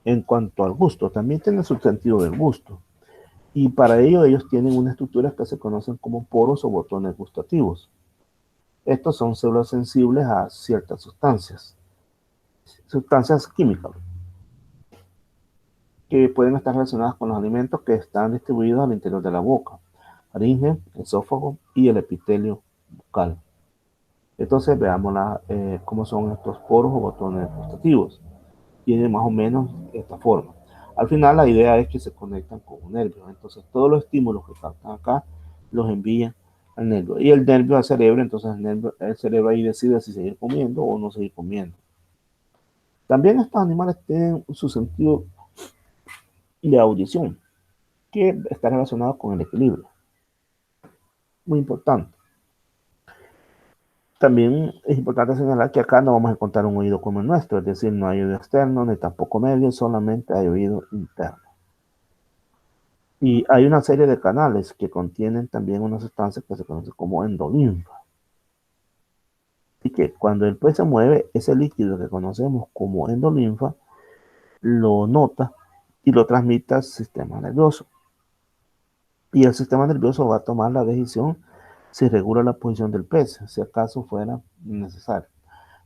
En cuanto al gusto, también tienen su sentido del gusto. Y para ello ellos tienen unas estructuras que se conocen como poros o botones gustativos. Estos son células sensibles a ciertas sustancias químicas, que pueden estar relacionadas con los alimentos que están distribuidos al interior de la boca, faringe, esófago y el epitelio bucal. Entonces veamos cómo son estos poros o botones gustativos. Tiene más o menos esta forma. Al final la idea es que se conectan con un nervio. Entonces todos los estímulos que captan acá los envían al nervio. Y el nervio al cerebro, entonces el cerebro ahí decide si seguir comiendo o no seguir comiendo. También estos animales tienen su sentido de audición, que está relacionado con el equilibrio. Muy importante. También es importante señalar que acá no vamos a encontrar un oído como el nuestro, es decir, no hay oído externo ni tampoco medio, solamente hay oído interno. Y hay una serie de canales que contienen también una sustancia que se conoce como endolinfa. Y que cuando el pez se mueve, ese líquido que conocemos como endolinfa lo nota y lo transmite al sistema nervioso. Y el sistema nervioso va a tomar la decisión si regula la posición del pez, si acaso fuera necesario.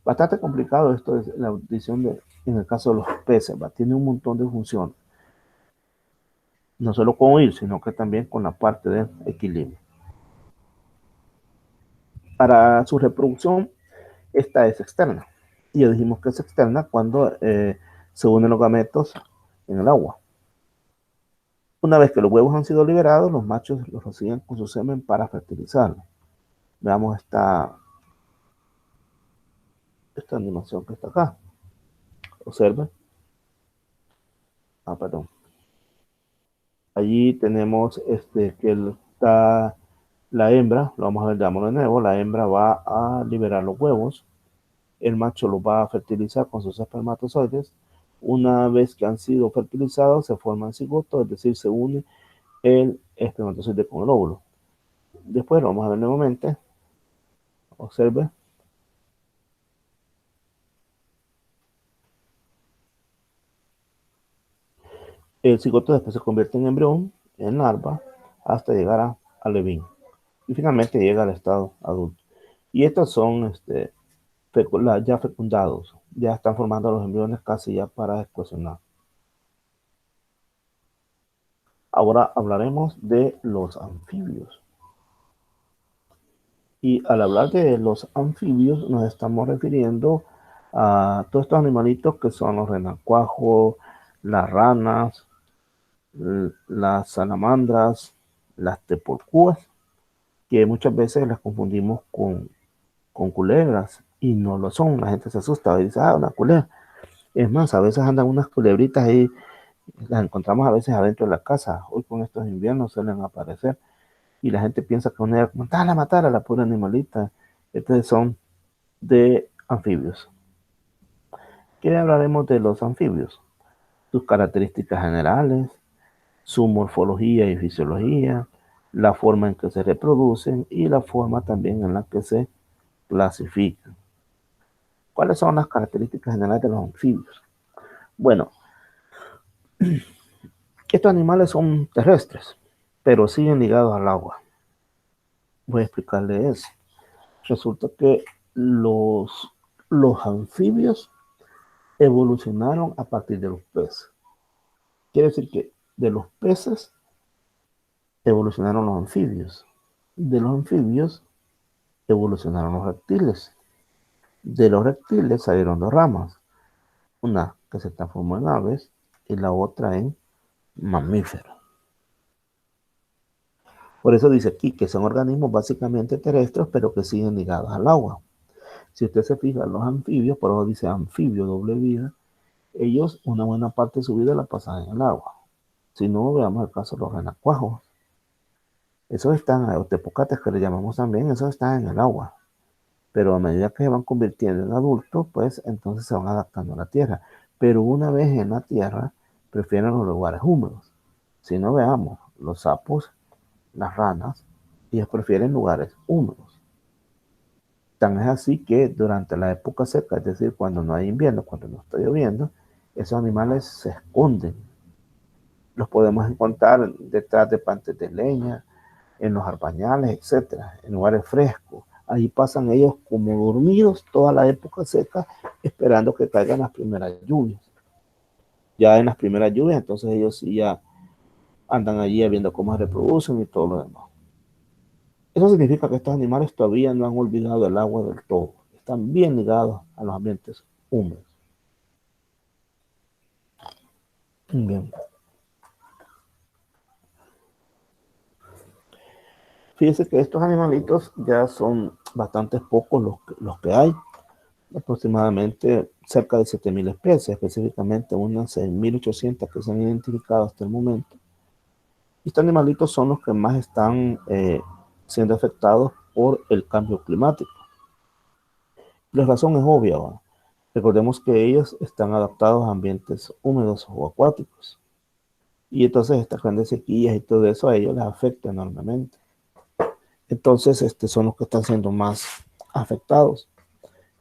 Bastante complicado esto es la audición en el caso de los peces, ¿va? Tiene un montón de funciones. No solo con oír, sino que también con la parte del equilibrio. Para su reproducción, esta es externa. Y ya dijimos que es externa cuando se unen los gametos en el agua. Una vez que los huevos han sido liberados, los machos los reciben con su semen para fertilizarlo. Veamos esta animación que está acá. Observen. Ah, perdón. Allí tenemos que está la hembra, lo vamos a ver, dámoslo de nuevo, la hembra va a liberar los huevos, el macho los va a fertilizar con sus espermatozoides. Una vez que han sido fertilizados, se forman cigotos, es decir, se une el espermatozoide con el óvulo. Después lo vamos a ver nuevamente. Observe. El cigoto después se convierte en embrión, en larva, hasta llegar a levín. Y finalmente llega al estado adulto. Y estos son ya fecundados. Ya están formando los embriones casi ya para eclosionar. Ahora hablaremos de los anfibios. Y al hablar de los anfibios nos estamos refiriendo a todos estos animalitos que son los renacuajos, las ranas, las salamandras, las tepolcúas, que muchas veces las confundimos con culebras y no lo son. La gente se asusta y dice, ah, una culebra. Es más, a veces andan unas culebritas ahí, las encontramos a veces adentro de la casa. Hoy con estos inviernos suelen aparecer y la gente piensa que una matar a la pura animalita. Estos son de anfibios. ¿Qué hablaremos de los anfibios? Sus características generales, su morfología y fisiología, la forma en que se reproducen y la forma también en la que se clasifican. ¿Cuáles son las características generales de los anfibios? Bueno, estos animales son terrestres, pero siguen ligados al agua. Voy a explicarle eso. Resulta que los anfibios evolucionaron a partir de los peces. Quiere decir que de los peces evolucionaron los anfibios. De los anfibios evolucionaron los reptiles. De los reptiles salieron dos ramas. Una que se transformó en aves y la otra en mamíferos. Por eso dice aquí que son organismos básicamente terrestres, pero que siguen ligados al agua. Si usted se fija, los anfibios, por eso dice anfibio, doble vida, ellos una buena parte de su vida la pasan en el agua. Si no, veamos el caso de los renacuajos. Esos están, o tepocates que le llamamos también, esos están en el agua. Pero a medida que se van convirtiendo en adultos, pues entonces se van adaptando a la tierra. Pero una vez en la tierra, prefieren los lugares húmedos. Si no, veamos, los sapos, las ranas, ellos prefieren lugares húmedos. Tan es así que durante la época seca, es decir, cuando no hay invierno, cuando no está lloviendo, esos animales se esconden. Los podemos encontrar detrás de pantes de leña, en los arbañales, etcétera, en lugares frescos. Ahí pasan ellos como dormidos toda la época seca, esperando que caigan las primeras lluvias. Ya en las primeras lluvias, entonces ellos sí ya andan allí viendo cómo se reproducen y todo lo demás. Eso significa que estos animales todavía no han olvidado el agua del todo. Están bien ligados a los ambientes húmedos. Bien. Fíjese que estos animalitos ya son bastante pocos los que hay. Aproximadamente cerca de 7.000 especies, específicamente unas 6.800 que se han identificado hasta el momento. Estos animalitos son los que más están siendo afectados por el cambio climático. La razón es obvia, ¿va? Recordemos que ellos están adaptados a ambientes húmedos o acuáticos. Y entonces estas grandes sequías y todo eso a ellos les afecta enormemente. Entonces, son los que están siendo más afectados.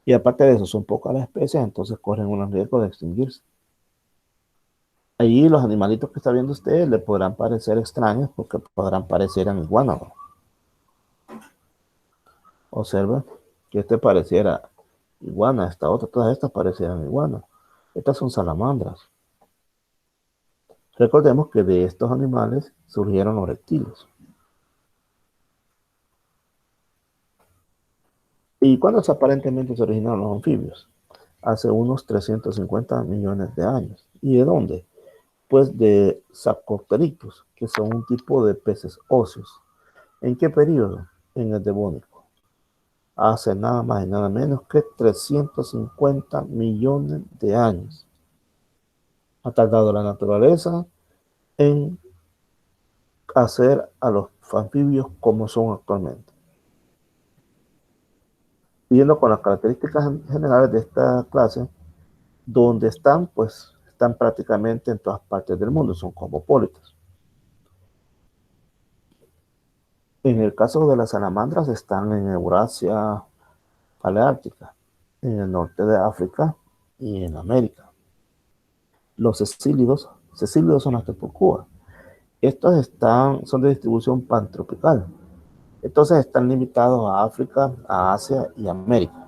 Y aparte de eso, son pocas las especies, entonces corren un riesgo de extinguirse. Allí los animalitos que está viendo usted le podrán parecer extraños porque podrán parecer iguanas. Observa que este pareciera iguana, esta otra, todas estas parecieran iguanas. Estas son salamandras. Recordemos que de estos animales surgieron los reptiles. ¿Y cuándo aparentemente se originaron los anfibios? Hace unos 350 millones de años. ¿Y de dónde? Pues de Sapropteritus, que son un tipo de peces óseos. ¿En qué periodo? En el Devónico. Hace nada más y nada menos que 350 millones de años. Ha tardado la naturaleza en hacer a los anfibios como son actualmente. Siguiendo con las características generales de esta clase, donde están, pues están prácticamente en todas partes del mundo, son cosmopolitas. En el caso de las salamandras, están en Eurasia paleártica, en el norte de África y en América. Los cecílidos son las tepurcúas. Estos son de distribución pantropical. Entonces están limitados a África, a Asia y a América.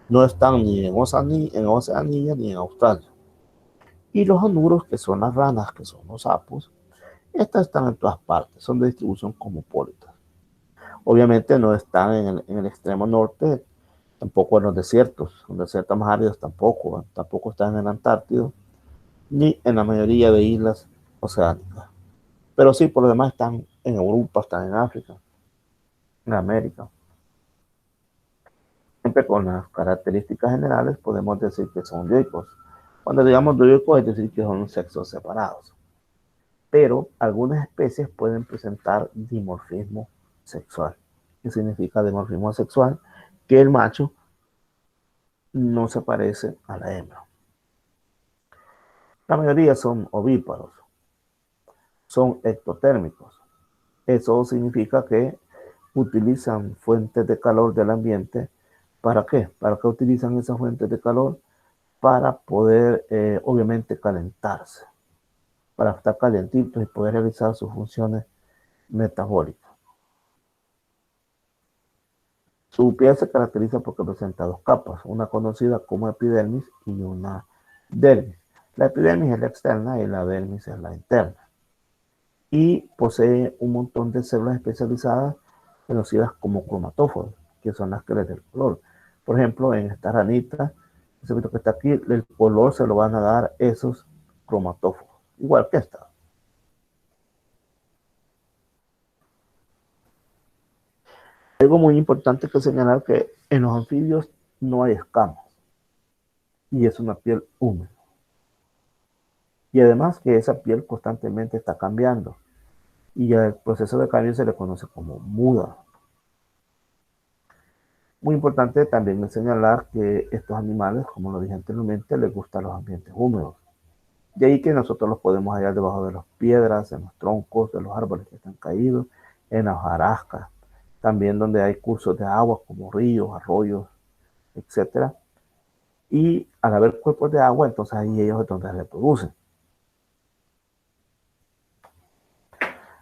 No están ni en Oceanía ni en Australia. Y los anuros, que son las ranas, que son los sapos, estas están en todas partes, son de distribución cosmopolita. Obviamente no están en el extremo norte, tampoco en los desiertos más áridos tampoco están en el Antártido, ni en la mayoría de islas oceánicas. Pero sí, por lo demás están en Europa, están en África, en América. Siempre con las características generales podemos decir que son dioicos. Cuando digamos dioicos es decir que son sexos separados. Pero algunas especies pueden presentar dimorfismo sexual. ¿Qué significa dimorfismo sexual? Que el macho no se parece a la hembra. La mayoría son ovíparos, son ectotérmicos. Eso significa que utilizan fuentes de calor del ambiente. ¿Para qué? ¿Para qué utilizan esas fuentes de calor? Para poder, obviamente, calentarse, para estar calientitos y poder realizar sus funciones metabólicas. Su piel se caracteriza porque presenta dos capas, una conocida como epidermis y una dermis. La epidermis es la externa y la dermis es la interna. Y posee un montón de células especializadas conocidas como cromatóforos, que son las que les dan el color. Por ejemplo, en esta ranita, ese que está aquí, el color se lo van a dar esos cromatóforos, igual que esta. Algo muy importante que señalar que en los anfibios no hay escamas y es una piel húmeda. Y además que esa piel constantemente está cambiando y el proceso de cambio se le conoce como muda. Muy importante también es señalar que estos animales, como lo dije anteriormente, les gustan los ambientes húmedos. De ahí que nosotros los podemos hallar debajo de las piedras, en los troncos de los árboles que están caídos, en las hojarascas, también donde hay cursos de agua como ríos, arroyos, etcétera. Y al haber cuerpos de agua, entonces ahí ellos es donde reproducen.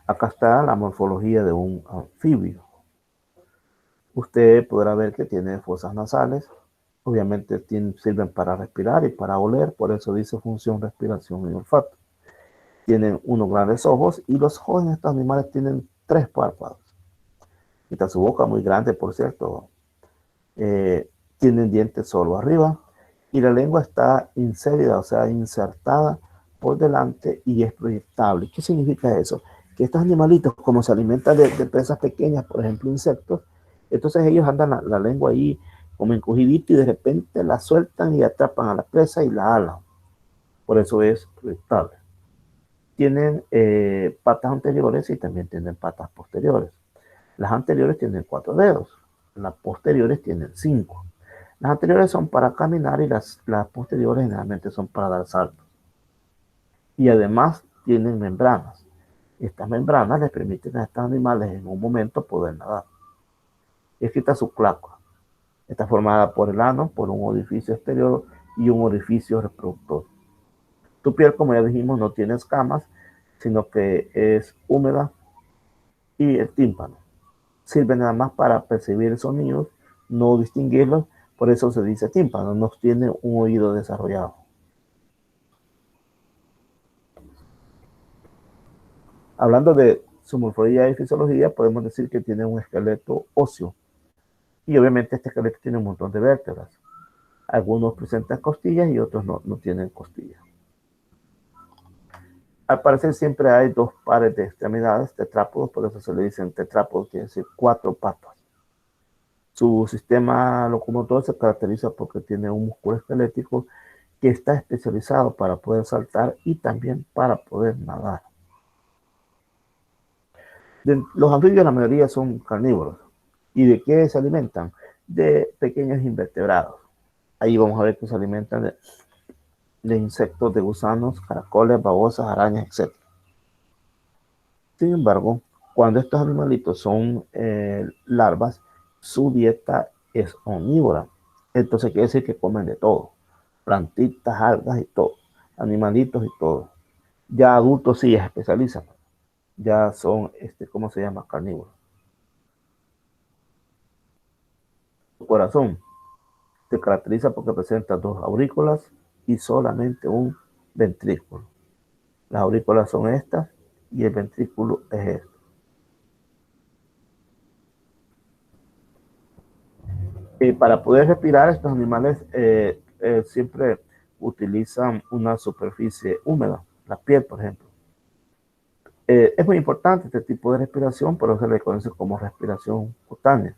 Acá está la morfología de un anfibio. Usted podrá ver que tiene fosas nasales, obviamente sirven para respirar y para oler, por eso dice función respiración y olfato. Tienen unos grandes ojos y los ojos en estos animales tienen 3 párpados. Está su boca muy grande, por cierto. Tienen dientes solo arriba y la lengua está inserida, o sea, insertada por delante y es proyectable. ¿Qué significa eso? Que estos animalitos, como se alimentan de presas pequeñas, por ejemplo, insectos, entonces ellos andan la lengua ahí como encogidita y de repente la sueltan y atrapan a la presa y la alan. Por eso es proyectable. Tienen patas anteriores y también tienen patas posteriores. Las anteriores tienen 4 dedos, las posteriores tienen 5. Las anteriores son para caminar y las posteriores generalmente son para dar saltos. Y además tienen membranas. Estas membranas les permiten a estos animales en un momento poder nadar. Y aquí está su clácula. Está formada por el ano, por un orificio exterior y un orificio reproductor. Tu piel, como ya dijimos, no tiene escamas, sino que es húmeda y el tímpano. Sirve nada más para percibir sonidos, no distinguirlos, por eso se dice tímpano, no tiene un oído desarrollado. Hablando de su morfología y fisiología, podemos decir que tiene un esqueleto óseo. Y obviamente este esqueleto tiene un montón de vértebras. Algunos presentan costillas y otros no tienen costillas. Al parecer siempre hay 2 pares de extremidades, tetrápodos, por eso se le dicen tetrápodos, quiere decir 4 patas. Su sistema locomotor se caracteriza porque tiene un músculo esquelético que está especializado para poder saltar y también para poder nadar. Los anfibios, la mayoría son carnívoros. ¿Y de qué se alimentan? De pequeños invertebrados. Ahí vamos a ver que se alimentan de insectos, de gusanos, caracoles, babosas, arañas, etc. Sin embargo, cuando estos animalitos son larvas, su dieta es omnívora. Entonces quiere decir que comen de todo. Plantitas, algas y todo. Animalitos y todo. Ya adultos sí se especializan. Ya son, ¿cómo se llama? Carnívoros. Su corazón se caracteriza porque presenta 2 aurículas y solamente un ventrículo. Las aurículas son estas y el ventrículo es este. Para poder respirar, estos animales siempre utilizan una superficie húmeda, la piel, por ejemplo. Es muy importante este tipo de respiración, por eso se le conoce como respiración cutánea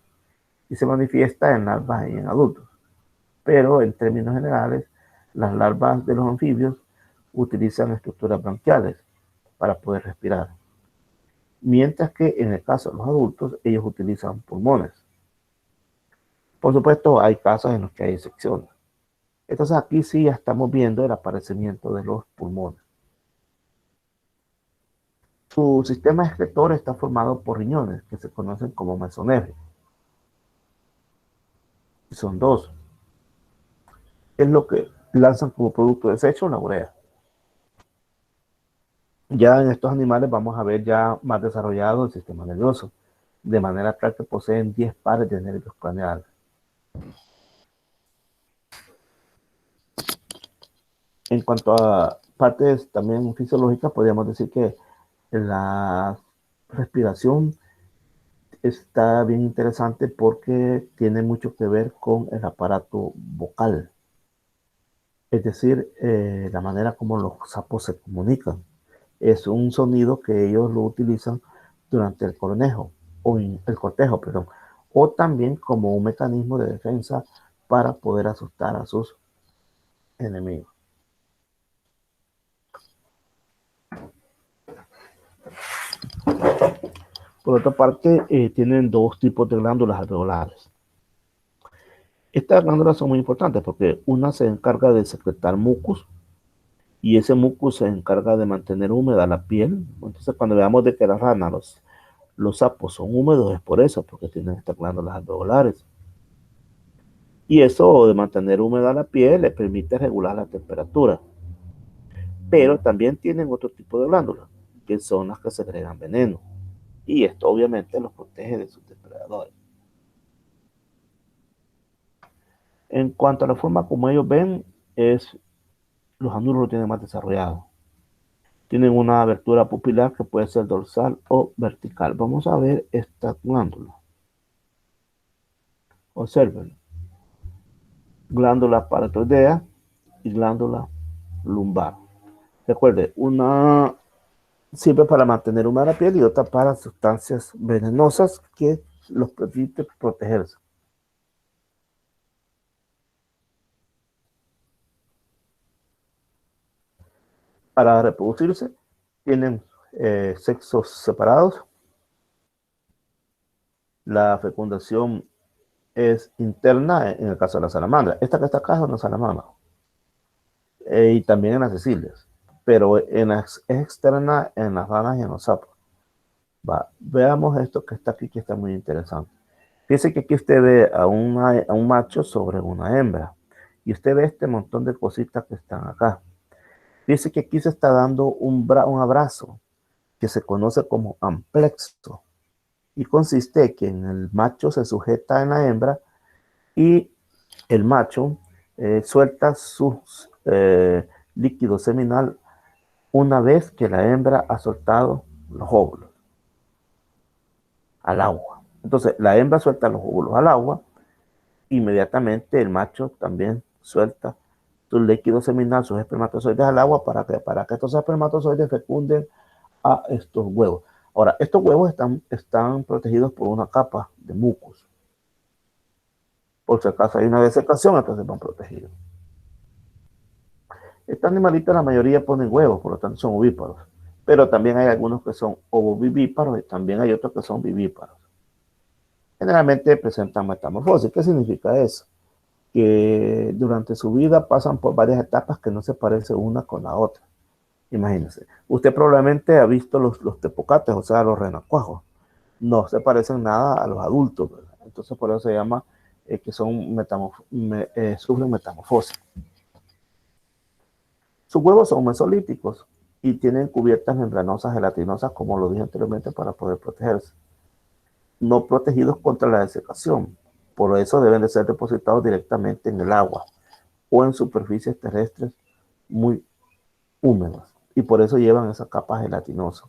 y se manifiesta en larvas y en adultos. Pero en términos generales, las larvas de los anfibios utilizan estructuras branquiales para poder respirar, mientras que en el caso de los adultos, ellos utilizan pulmones. Por supuesto, hay casos en los que hay excepciones. Entonces aquí sí ya estamos viendo el aparecimiento de los pulmones. Su sistema excretor está formado por riñones que se conocen como mesonejes. Y son 2. Es lo que lanzan como producto de desecho la urea. Ya en estos animales vamos a ver ya más desarrollado el sistema nervioso, de manera tal que poseen 10 pares de nervios craneales. En cuanto a partes también fisiológicas, podríamos decir que la respiración está bien interesante porque tiene mucho que ver con el aparato vocal, es decir, la manera como los sapos se comunican. Es un sonido que ellos lo utilizan durante el cornejo, o el cortejo, perdón, o también como un mecanismo de defensa para poder asustar a sus enemigos. Por otra parte, tienen dos tipos de glándulas alveolares. Estas glándulas son muy importantes porque una se encarga de secretar mucus y ese mucus se encarga de mantener húmeda la piel. Entonces, cuando veamos de que las ranas, los sapos son húmedos, es por eso, porque tienen estas glándulas alveolares. Y eso de mantener húmeda la piel le permite regular la temperatura. Pero también tienen otro tipo de glándulas, que son las que segregan veneno. Y esto obviamente los protege de sus depredadores. En cuanto a la forma como ellos ven, los anúrulos lo tienen más desarrollado. Tienen una abertura pupilar que puede ser dorsal o vertical. Vamos a ver esta glándula. Observen. Glándula paratoidea y glándula lumbar. Recuerde, una sirve para mantener húmeda la piel y otra para sustancias venenosas que los permite protegerse. Para reproducirse, tienen sexos separados. La fecundación es interna en el caso de la salamandra. Esta que está acá es una salamandra. Y también en las cecilias. Pero es externa en las ranas y en los sapos. Veamos esto que está aquí, que está muy interesante. Fíjese que aquí usted ve a un macho sobre una hembra. Y usted ve este montón de cositas que están acá. Fíjese que aquí se está dando un abrazo que se conoce como amplexo. Y consiste que en el macho se sujeta en la hembra y el macho suelta su líquido seminal una vez que la hembra ha soltado los óvulos al agua. Entonces, la hembra suelta los óvulos al agua, inmediatamente el macho también suelta su líquido seminal, sus espermatozoides al agua para que estos espermatozoides fecunden a estos huevos. Ahora, estos huevos están protegidos por una capa de mucus. Por si acaso hay una desecación, entonces van protegidos. Estos animalitos, la mayoría ponen huevos, por lo tanto son ovíparos. Pero también hay algunos que son ovovivíparos y también hay otros que son vivíparos. Generalmente presentan metamorfosis. ¿Qué significa eso? Que durante su vida pasan por varias etapas que no se parecen una con la otra. Imagínense, usted probablemente ha visto los tepocates, o sea, los renacuajos. No se parecen nada a los adultos, ¿verdad? Entonces por eso se llama que sufren metamorfosis. Sus huevos son mesolíticos y tienen cubiertas membranosas gelatinosas, como lo dije anteriormente, para poder protegerse. No protegidos contra la desecación. Por eso deben de ser depositados directamente en el agua o en superficies terrestres muy húmedas. Y por eso llevan esa capa gelatinosa.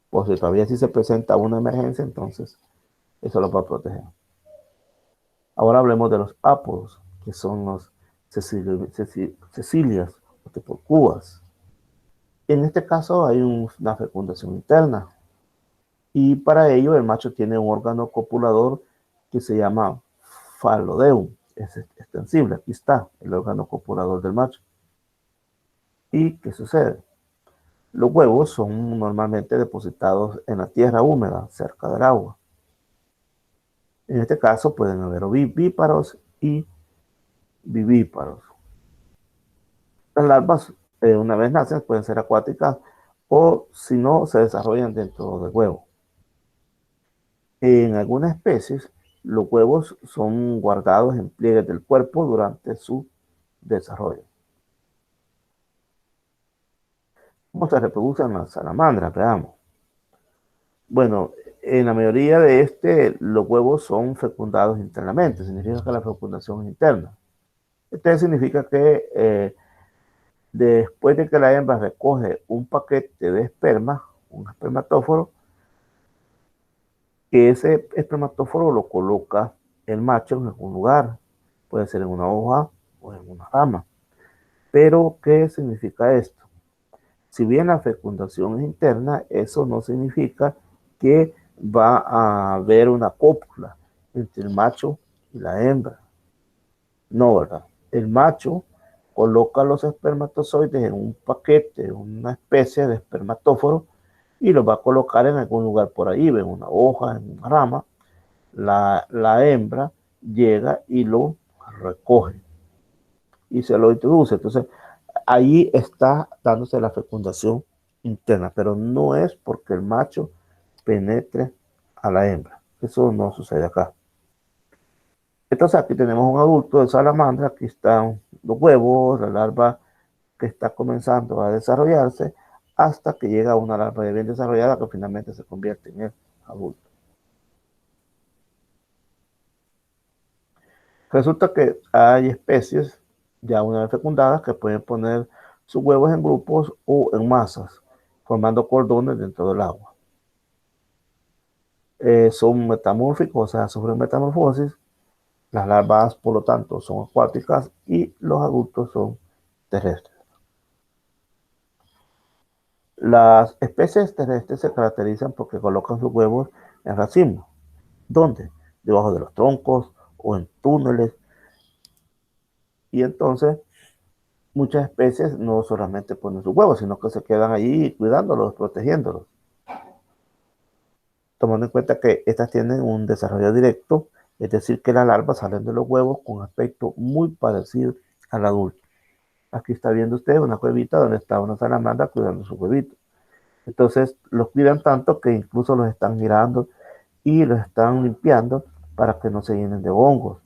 Por si todavía si se presenta una emergencia, entonces eso los va a proteger. Ahora hablemos de los ápodos, que son los cecilias o teporcúas. En este caso hay una fecundación interna. Y para ello el macho tiene un órgano copulador que se llama falodeum. Es extensible. Aquí está el órgano copulador del macho. ¿Y qué sucede? Los huevos son normalmente depositados en la tierra húmeda, cerca del agua. En este caso pueden haber ovíparos y vivíparos. Las larvas, una vez nacen, pueden ser acuáticas o, si no, se desarrollan dentro del huevo. En algunas especies, los huevos son guardados en pliegues del cuerpo durante su desarrollo. ¿Cómo se reproducen las salamandras? Veamos. Bueno, en la mayoría de los huevos son fecundados internamente, significa que la fecundación es interna. Esto significa que Después de que la hembra recoge un paquete de esperma, un espermatóforo, ese espermatóforo lo coloca el macho en algún lugar, puede ser en una hoja o en una rama. Pero, ¿qué significa esto? Si bien la fecundación es interna, eso no significa que va a haber una cópula entre el macho y la hembra. No, ¿verdad? El macho coloca los espermatozoides en un paquete, una especie de espermatóforo, y los va a colocar en algún lugar por ahí, en una hoja, en una rama. La hembra llega y lo recoge y se lo introduce. Entonces, ahí está dándose la fecundación interna, pero no es porque el macho penetre a la hembra. Eso no sucede acá. Entonces aquí tenemos un adulto de salamandra, aquí están los huevos, la larva que está comenzando a desarrollarse, hasta que llega a una larva bien desarrollada que finalmente se convierte en el adulto. Resulta que hay especies ya una vez fecundadas que pueden poner sus huevos en grupos o en masas, formando cordones dentro del agua. Son metamórficos, o sea, sufren metamorfosis. Las larvas, por lo tanto, son acuáticas y los adultos son terrestres. Las especies terrestres se caracterizan porque colocan sus huevos en racimos. ¿Dónde? Debajo de los troncos o en túneles. Y entonces muchas especies no solamente ponen sus huevos, sino que se quedan allí cuidándolos, protegiéndolos. Tomando en cuenta que estas tienen un desarrollo directo, es decir, que las larvas salen de los huevos con aspecto muy parecido al adulto. Aquí está viendo usted una cuevita donde está una salamandra cuidando sus huevitos. Entonces los cuidan tanto que incluso los están girando y los están limpiando para que no se llenen de hongos.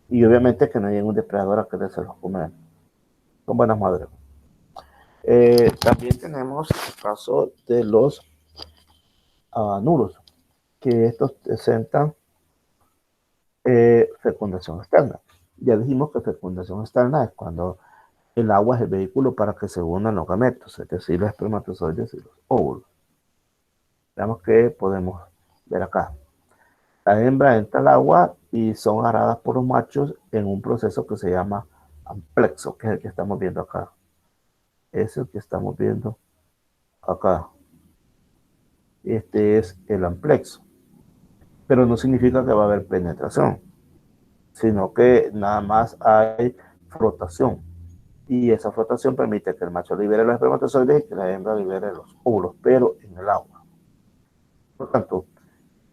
Y obviamente que no haya un depredador a quererse los comer. Son buenas madres. También tenemos el caso de los nulos, que estos presentan fecundación externa. Ya dijimos que fecundación externa es cuando el agua es el vehículo para que se unan los gametos, es decir, los espermatozoides y los óvulos. Veamos que podemos ver acá. La hembra entra al agua y son agarradas por los machos en un proceso que se llama amplexo, que es el que estamos viendo acá. Es el que estamos viendo acá. Este es el amplexo. Pero no significa que va a haber penetración, sino que nada más hay flotación. Y esa flotación permite que el macho libere los espermatozoides y que la hembra libere los óvulos, pero en el agua. Por lo tanto,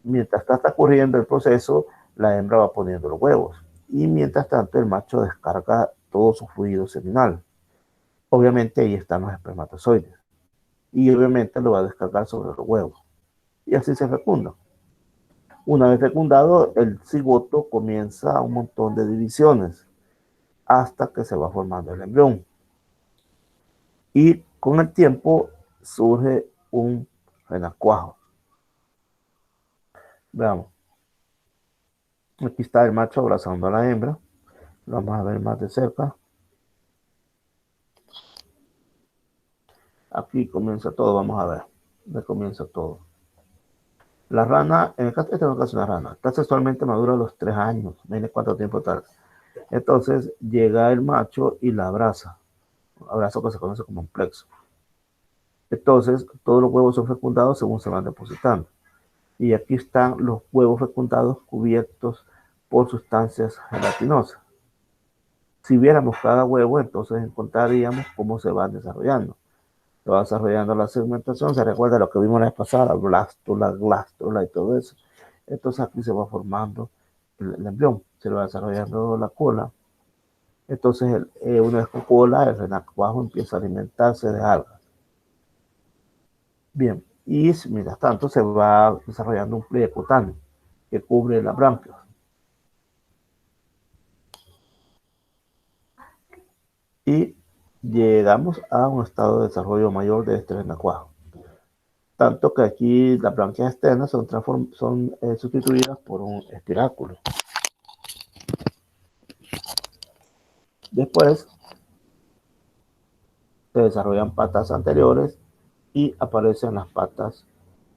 mientras está ocurriendo el proceso, la hembra va poniendo los huevos. Y mientras tanto, el macho descarga todo su fluido seminal. Obviamente ahí están los espermatozoides. Y obviamente lo va a descargar sobre los huevos. Y así se fecunda. Una vez fecundado, el cigoto comienza un montón de divisiones hasta que se va formando el embrión. Y con el tiempo surge un renacuajo. Veamos. Aquí está el macho abrazando a la hembra. Lo vamos a ver más de cerca. Aquí comienza todo, vamos a ver. ¿Dónde comienza todo? La rana, en el caso de esta ocasión, una rana, está sexualmente madura a los 3 años. Miren cuánto tiempo tarda. Entonces llega el macho y la abraza. Un abrazo que se conoce como un plexo. Entonces, todos los huevos son fecundados según se van depositando. Y aquí están los huevos fecundados cubiertos por sustancias gelatinosas. Si viéramos cada huevo, entonces encontraríamos cómo se van desarrollando. Se va desarrollando la segmentación, se recuerda lo que vimos la vez pasada, blástula, glástula y todo eso. Entonces aquí se va formando el embrión, se va desarrollando la cola. Entonces, una vez con cola, el renacuajo empieza a alimentarse de algas. Bien, y mientras tanto se va desarrollando un pliegue cutáneo que cubre las branquias. Y llegamos a un estado de desarrollo mayor de este renacuajo. Tanto que aquí las branquias externas son sustituidas por un espiráculo. Después desarrollan patas anteriores y aparecen las patas,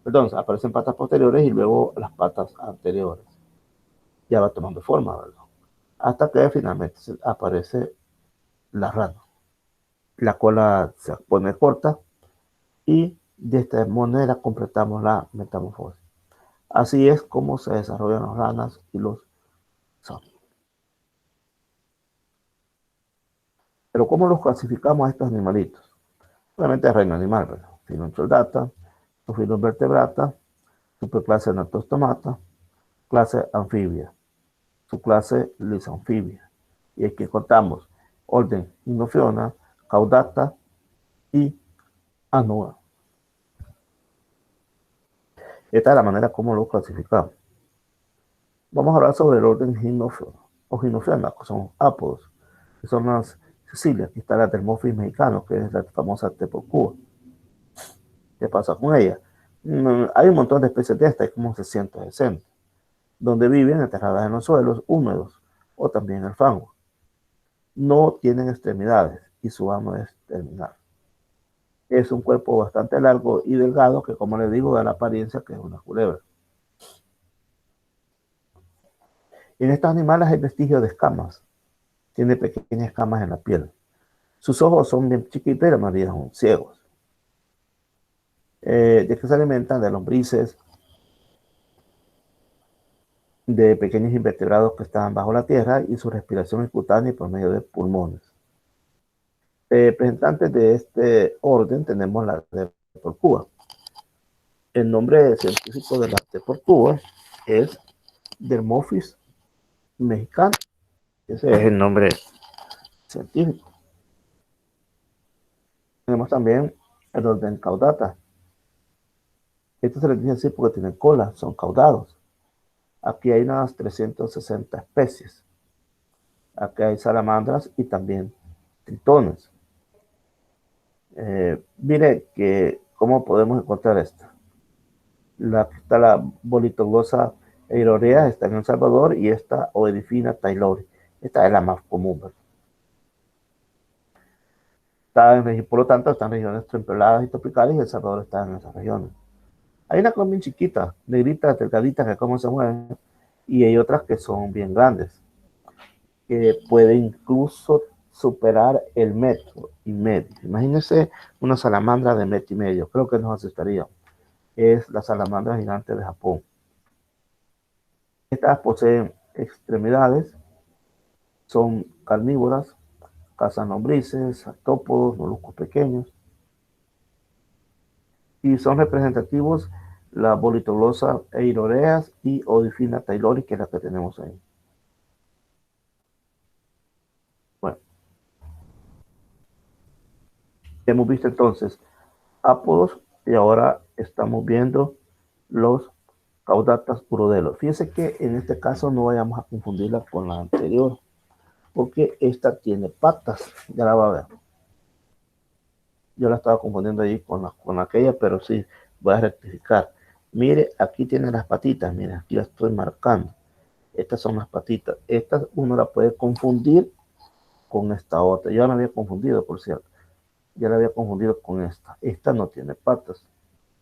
perdón, aparecen patas posteriores y luego las patas anteriores. Ya va tomando forma, ¿verdad? Hasta que finalmente aparece la rana. La cola se pone corta y de esta manera completamos la metamorfosis. Así es como se desarrollan las ranas y los zombies. Pero ¿cómo los clasificamos a estos animalitos? Obviamente el reino animal, ¿verdad? Filum soldata, Filum vertebrata, superclase Anatostomata, clase anfibia, subclase Lisonfibia. Y aquí contamos orden Hypnofiona, Caudata y Anua. Esta es la manera como lo clasificamos. Vamos a hablar sobre el orden Hypnofiona o Hypnofiona, que son ápodos, que son las Cecilia. Aquí está la Thermophis mexicana, que es la famosa Teporcua. ¿Qué pasa con ella? Hay un montón de especies de estas, hay como 660, donde viven enterradas en los suelos húmedos o también en el fango. No tienen extremidades y su amo es terminal. Es un cuerpo bastante largo y delgado que, como les digo, da la apariencia que es una culebra. En estos animales hay vestigios de escamas. Tiene pequeñas escamas en la piel. Sus ojos son bien chiquitos y la mayoría son ciegos. ¿De qué se alimentan? De lombrices, de pequeños invertebrados que están bajo la tierra y su respiración es cutánea por medio de pulmones. Representantes de este orden tenemos la de Porcua. El nombre científico de la de Porcua es Dermophis mexicana. Ese es el nombre científico. Tenemos también el orden Caudata. Esto se les dice así porque tienen cola, son caudados. Aquí hay unas 360 especies. Aquí hay salamandras y también tritones. Mire que cómo podemos encontrar esto. Está la Bolitoglosa eirorea, está en El Salvador, y esta Oedifina taylori. Esta es la más común, ¿verdad? Por lo tanto, están en regiones templadas y tropicales y El Salvador está en esas regiones. Hay una bien chiquita, negritas, delgaditas, que cómo se mueven, y hay otras que son bien grandes, que pueden incluso superar el metro y medio. Imagínense una salamandra de metro y medio, creo que nos asustaría. Es la salamandra gigante de Japón. Estas poseen extremidades, son carnívoras, cazan lombrices, artrópodos, moluscos pequeños, y son representativos la Bolitoglosa eiroreas y Oedifina taylori, que es la que tenemos ahí. Bueno, hemos visto entonces ápodos y ahora estamos viendo los caudatas urodelos. Fíjense que en este caso no vayamos a confundirla con la anterior, porque esta tiene patas, ya la va a ver. Yo la estaba confundiendo ahí con aquella, pero sí, voy a rectificar. Mire, aquí tiene las patitas, mire, aquí la estoy marcando. Estas son las patitas. Esta uno la puede confundir con esta otra. Yo la había confundido, por cierto. Ya la había confundido con esta. Esta no tiene patas.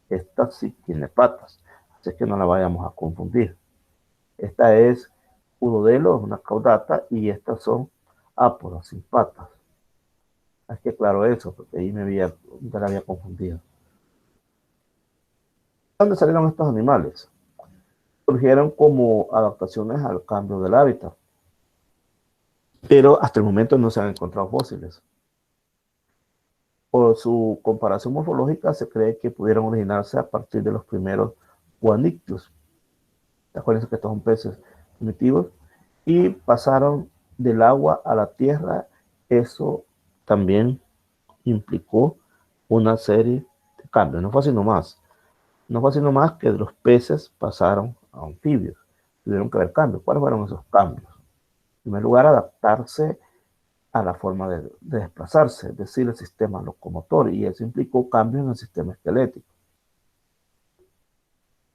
Esta sí tiene patas. Así que no la vayamos a confundir. Esta es Udodelo, una caudata, y estas son ápodas, sin patas. Es que claro eso, porque ahí me la había confundido. ¿Dónde salieron estos animales? Surgieron como adaptaciones al cambio del hábitat, pero hasta el momento no se han encontrado fósiles. Por su comparación morfológica, se cree que pudieron originarse a partir de los primeros guanictios. Acuérdense que estos son peces primitivos y pasaron del agua a la tierra. Eso también implicó una serie de cambios. No fue así nomás. No fue así nomás que de los peces pasaron a anfibios. Tuvieron que haber cambios. ¿Cuáles fueron esos cambios? En primer lugar, adaptarse a la forma de desplazarse, es decir, el sistema locomotor, y eso implicó cambios en el sistema esquelético.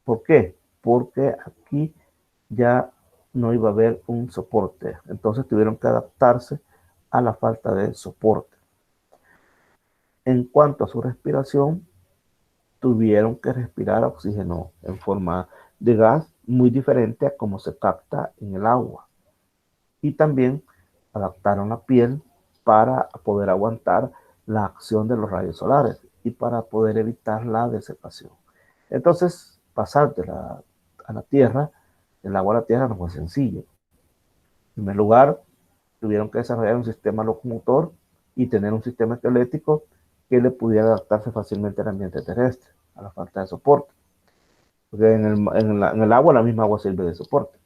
¿Por qué? Porque aquí ya no iba a haber un soporte, entonces tuvieron que adaptarse a la falta de soporte. En cuanto a su respiración, tuvieron que respirar oxígeno en forma de gas muy diferente a como se capta en el agua. Y también adaptaron la piel para poder aguantar la acción de los rayos solares y para poder evitar la desecación. Entonces, pasar a la tierra, del agua a la tierra no fue sencillo. En primer lugar, tuvieron que desarrollar un sistema locomotor y tener un sistema esquelético que le pudiera adaptarse fácilmente al ambiente terrestre, a la falta de soporte. Porque en el agua, la misma agua sirve de soporte.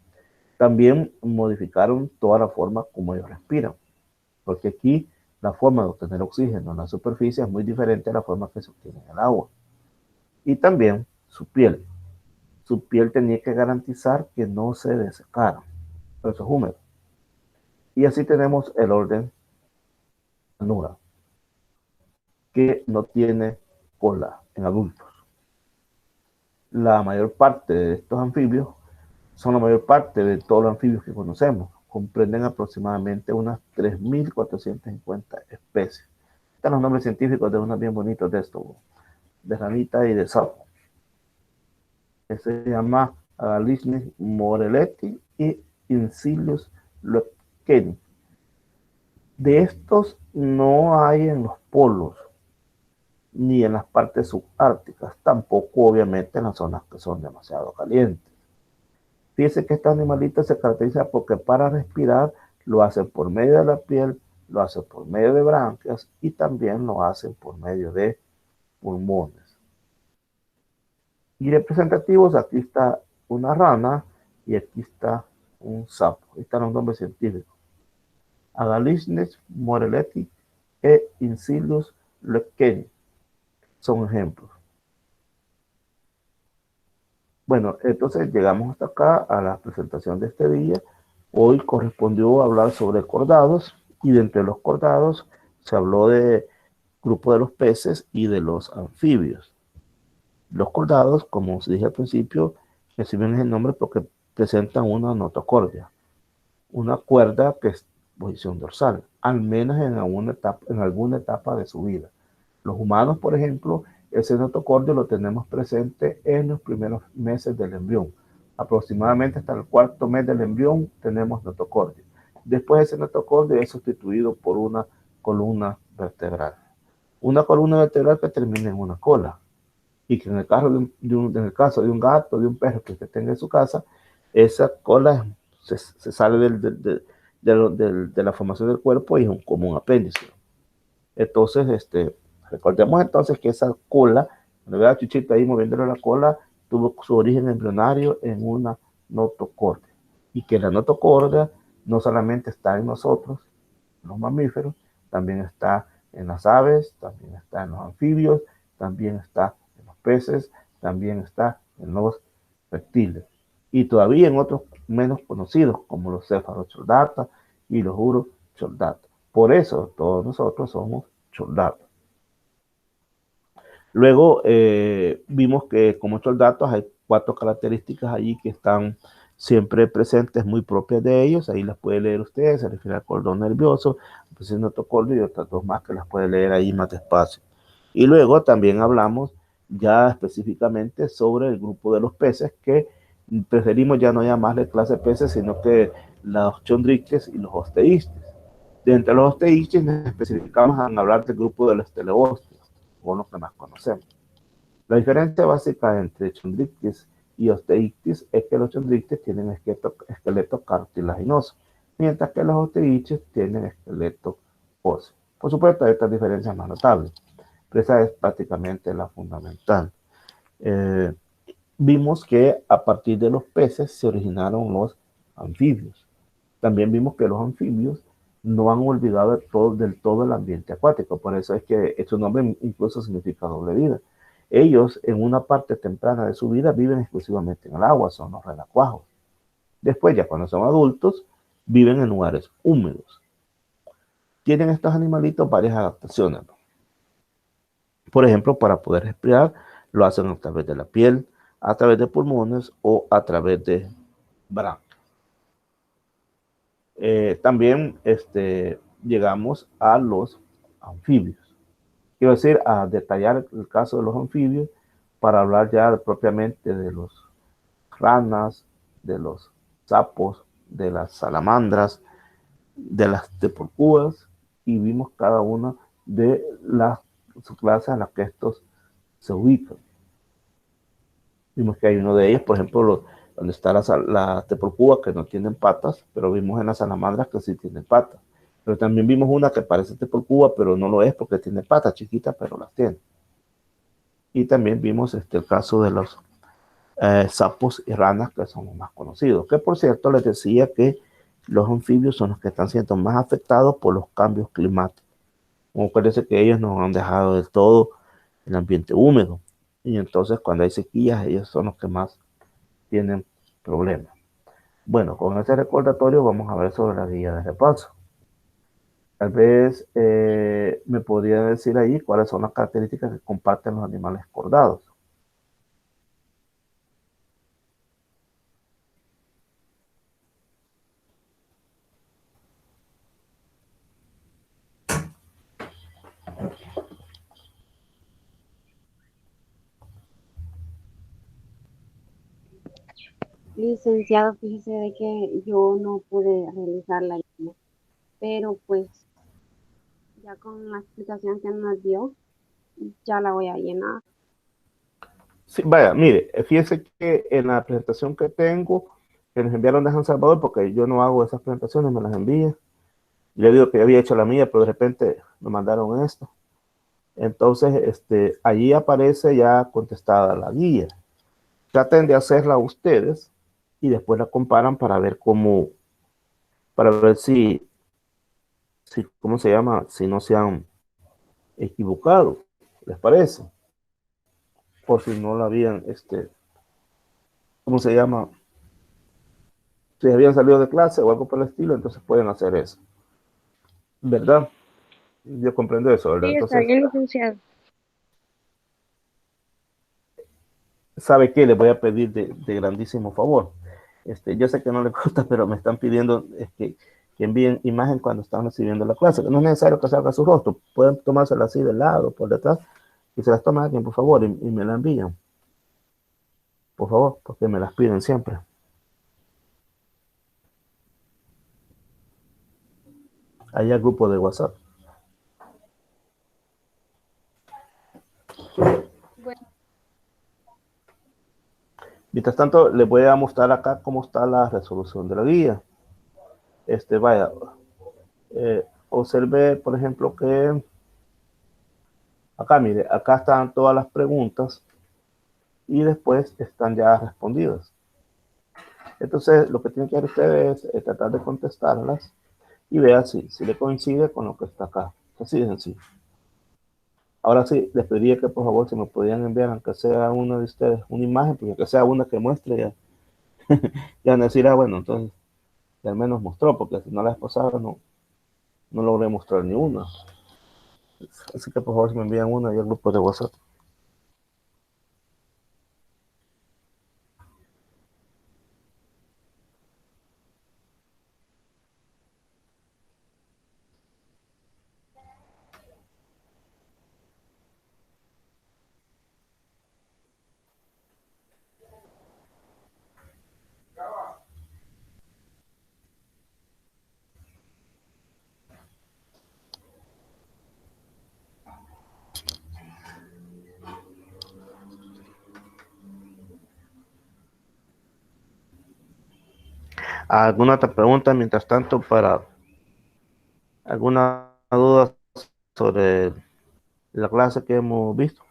También modificaron toda la forma como ellos respiran, porque aquí la forma de obtener oxígeno en la superficie es muy diferente a la forma que se obtiene en el agua. Y también su piel. Su piel tenía que garantizar que no se desecara, por eso es húmedo. Y así tenemos el orden Anura, que no tiene cola en adultos. La mayor parte de estos anfibios son la mayor parte de todos los anfibios que conocemos. Comprenden aproximadamente unas 3.450 especies. Están los nombres científicos de unos bien bonitos de estos, de ranita y de sapo. Que se llama Agalisnes moreleti y Incilius lepkeni. De estos no hay en los polos, ni en las partes subárticas, tampoco obviamente en las zonas que son demasiado calientes. Fíjense que estos animalitos se caracterizan porque para respirar lo hacen por medio de la piel, lo hacen por medio de branquias y también lo hacen por medio de pulmones. Y representativos, aquí está una rana y aquí está un sapo. Ahí están los nombres científicos. Agalisnes moreleti e Incilius lepkeni son ejemplos. Bueno, entonces llegamos hasta acá a la presentación de este día. Hoy correspondió hablar sobre cordados y de entre los cordados se habló de grupo de los peces y de los anfibios. Los cordados, como os dije al principio, reciben ese nombre porque presentan una notocordia, una cuerda que es posición dorsal, al menos en alguna etapa de su vida. Los humanos, por ejemplo, ese notocordio lo tenemos presente en los primeros meses del embrión. Aproximadamente hasta el cuarto mes del embrión tenemos notocordio. Después ese notocordio es sustituido por una columna vertebral. Una columna vertebral que termina en una cola. Y que en el caso de un gato, de un perro que tenga en su casa, esa cola se sale de la formación del cuerpo y es como un apéndice. Entonces, recordemos entonces que esa cola, cuando ve a Chuchito ahí moviéndole la cola, tuvo su origen embrionario en una notocordia. Y que la notocordia no solamente está en nosotros, los mamíferos, también está en las aves, también está en los anfibios, también está en los peces, también está en los reptiles. Y todavía en otros menos conocidos, como los cefalochordata y los urochordata. Por eso todos nosotros somos chordatos. Luego vimos que como chordatos hay 4 características allí que están siempre presentes, muy propias de ellos. Ahí las puede leer usted, se refiere al cordón nervioso, al notocordio y otras 2 más que las puede leer ahí más despacio. Y luego también hablamos ya específicamente sobre el grupo de los peces, que preferimos ya no llamarle clase de peces, sino que los chondriches y los osteístes. De entre los osteístes nos especificamos en hablar del grupo de los teleósteos, o los que más conocemos. La diferencia básica entre chondrichtis y osteíctis es que los chondrichtis tienen esqueleto cartilaginoso, mientras que los osteíctis tienen esqueleto óseo. Por supuesto, hay estas diferencias más notables, pero esa es prácticamente la fundamental. Vimos que a partir de los peces se originaron los anfibios. También vimos que los anfibios no han olvidado del todo el ambiente acuático, por eso es que su nombre incluso significa doble vida. Ellos en una parte temprana de su vida viven exclusivamente en el agua, son los renacuajos. Después, ya cuando son adultos, viven en lugares húmedos. Tienen estos animalitos varias adaptaciones. Por ejemplo, para poder respirar, lo hacen a través de la piel, a través de pulmones o a través de branquias. También llegamos a los anfibios. quiero decir, a detallar el caso de los anfibios para hablar ya propiamente de los ranas, de los sapos, de las salamandras, de las teporcúas, y vimos cada una de las subclases a las que estos se ubican. Vimos que hay uno de ellos, por ejemplo, donde está la teporcúa, que no tienen patas, pero vimos en las salamandras que sí tienen patas. Pero también vimos una que parece teporcúa, pero no lo es porque tiene patas chiquitas, pero las tiene. Y también vimos el caso de los sapos y ranas, que son los más conocidos. Que por cierto, les decía que los anfibios son los que están siendo más afectados por los cambios climáticos. Como parece que ellos no han dejado del todo el ambiente húmedo. Y entonces cuando hay sequías, ellos son los que más tienen problemas. Bueno, con este recordatorio vamos a ver sobre la guía de repaso. Tal vez me podría decir ahí cuáles son las características que comparten los animales cordados. Licenciado, fíjese de que yo no pude realizar la guía, pero pues ya con la explicación que nos dio, ya la voy a llenar. Sí, vaya, mire, fíjese que en la presentación que tengo, que nos enviaron de San Salvador, porque yo no hago esas presentaciones, me las envían. Le digo que ya había hecho la mía, pero de repente me mandaron esto. Entonces, allí aparece ya contestada la guía. Traten de hacerla ustedes y después la comparan para ver cómo, para ver si ¿cómo se llama? Si no se han equivocado, ¿les parece? Por si no la habían, ¿cómo se llama? Si habían salido de clase o algo por el estilo, entonces pueden hacer eso, ¿verdad? Yo comprendo eso, ¿verdad? Sí, está Entonces, bien, licenciado. ¿sabe qué? Les voy a pedir de grandísimo favor. Yo sé que no les gusta, pero me están pidiendo que envíen imagen cuando están recibiendo la clase, que no es necesario que salga su rostro, pueden tomársela así de lado, por detrás, y se las toma alguien, por favor, y me la envían, por favor, porque me las piden siempre. Ahí al grupo de WhatsApp. Bueno, Mientras tanto, les voy a mostrar acá cómo está la resolución de la guía. Vaya, observe, por ejemplo, que acá, mire, acá están todas las preguntas y después están ya respondidas. Entonces, lo que tienen que hacer ustedes es tratar de contestarlas y vean si le coincide con lo que está acá. Así de sencillo. Ahora sí, les pediría que por favor, si me podían enviar, aunque sea uno de ustedes, una imagen, porque que sea una que muestre ya, ya no decir, bueno, entonces, ya al menos mostró, porque si no la vez pasada no logré mostrar ni una. Así que por favor, si me envían una y el grupo de WhatsApp. ¿Alguna otra pregunta mientras tanto para alguna duda sobre la clase que hemos visto?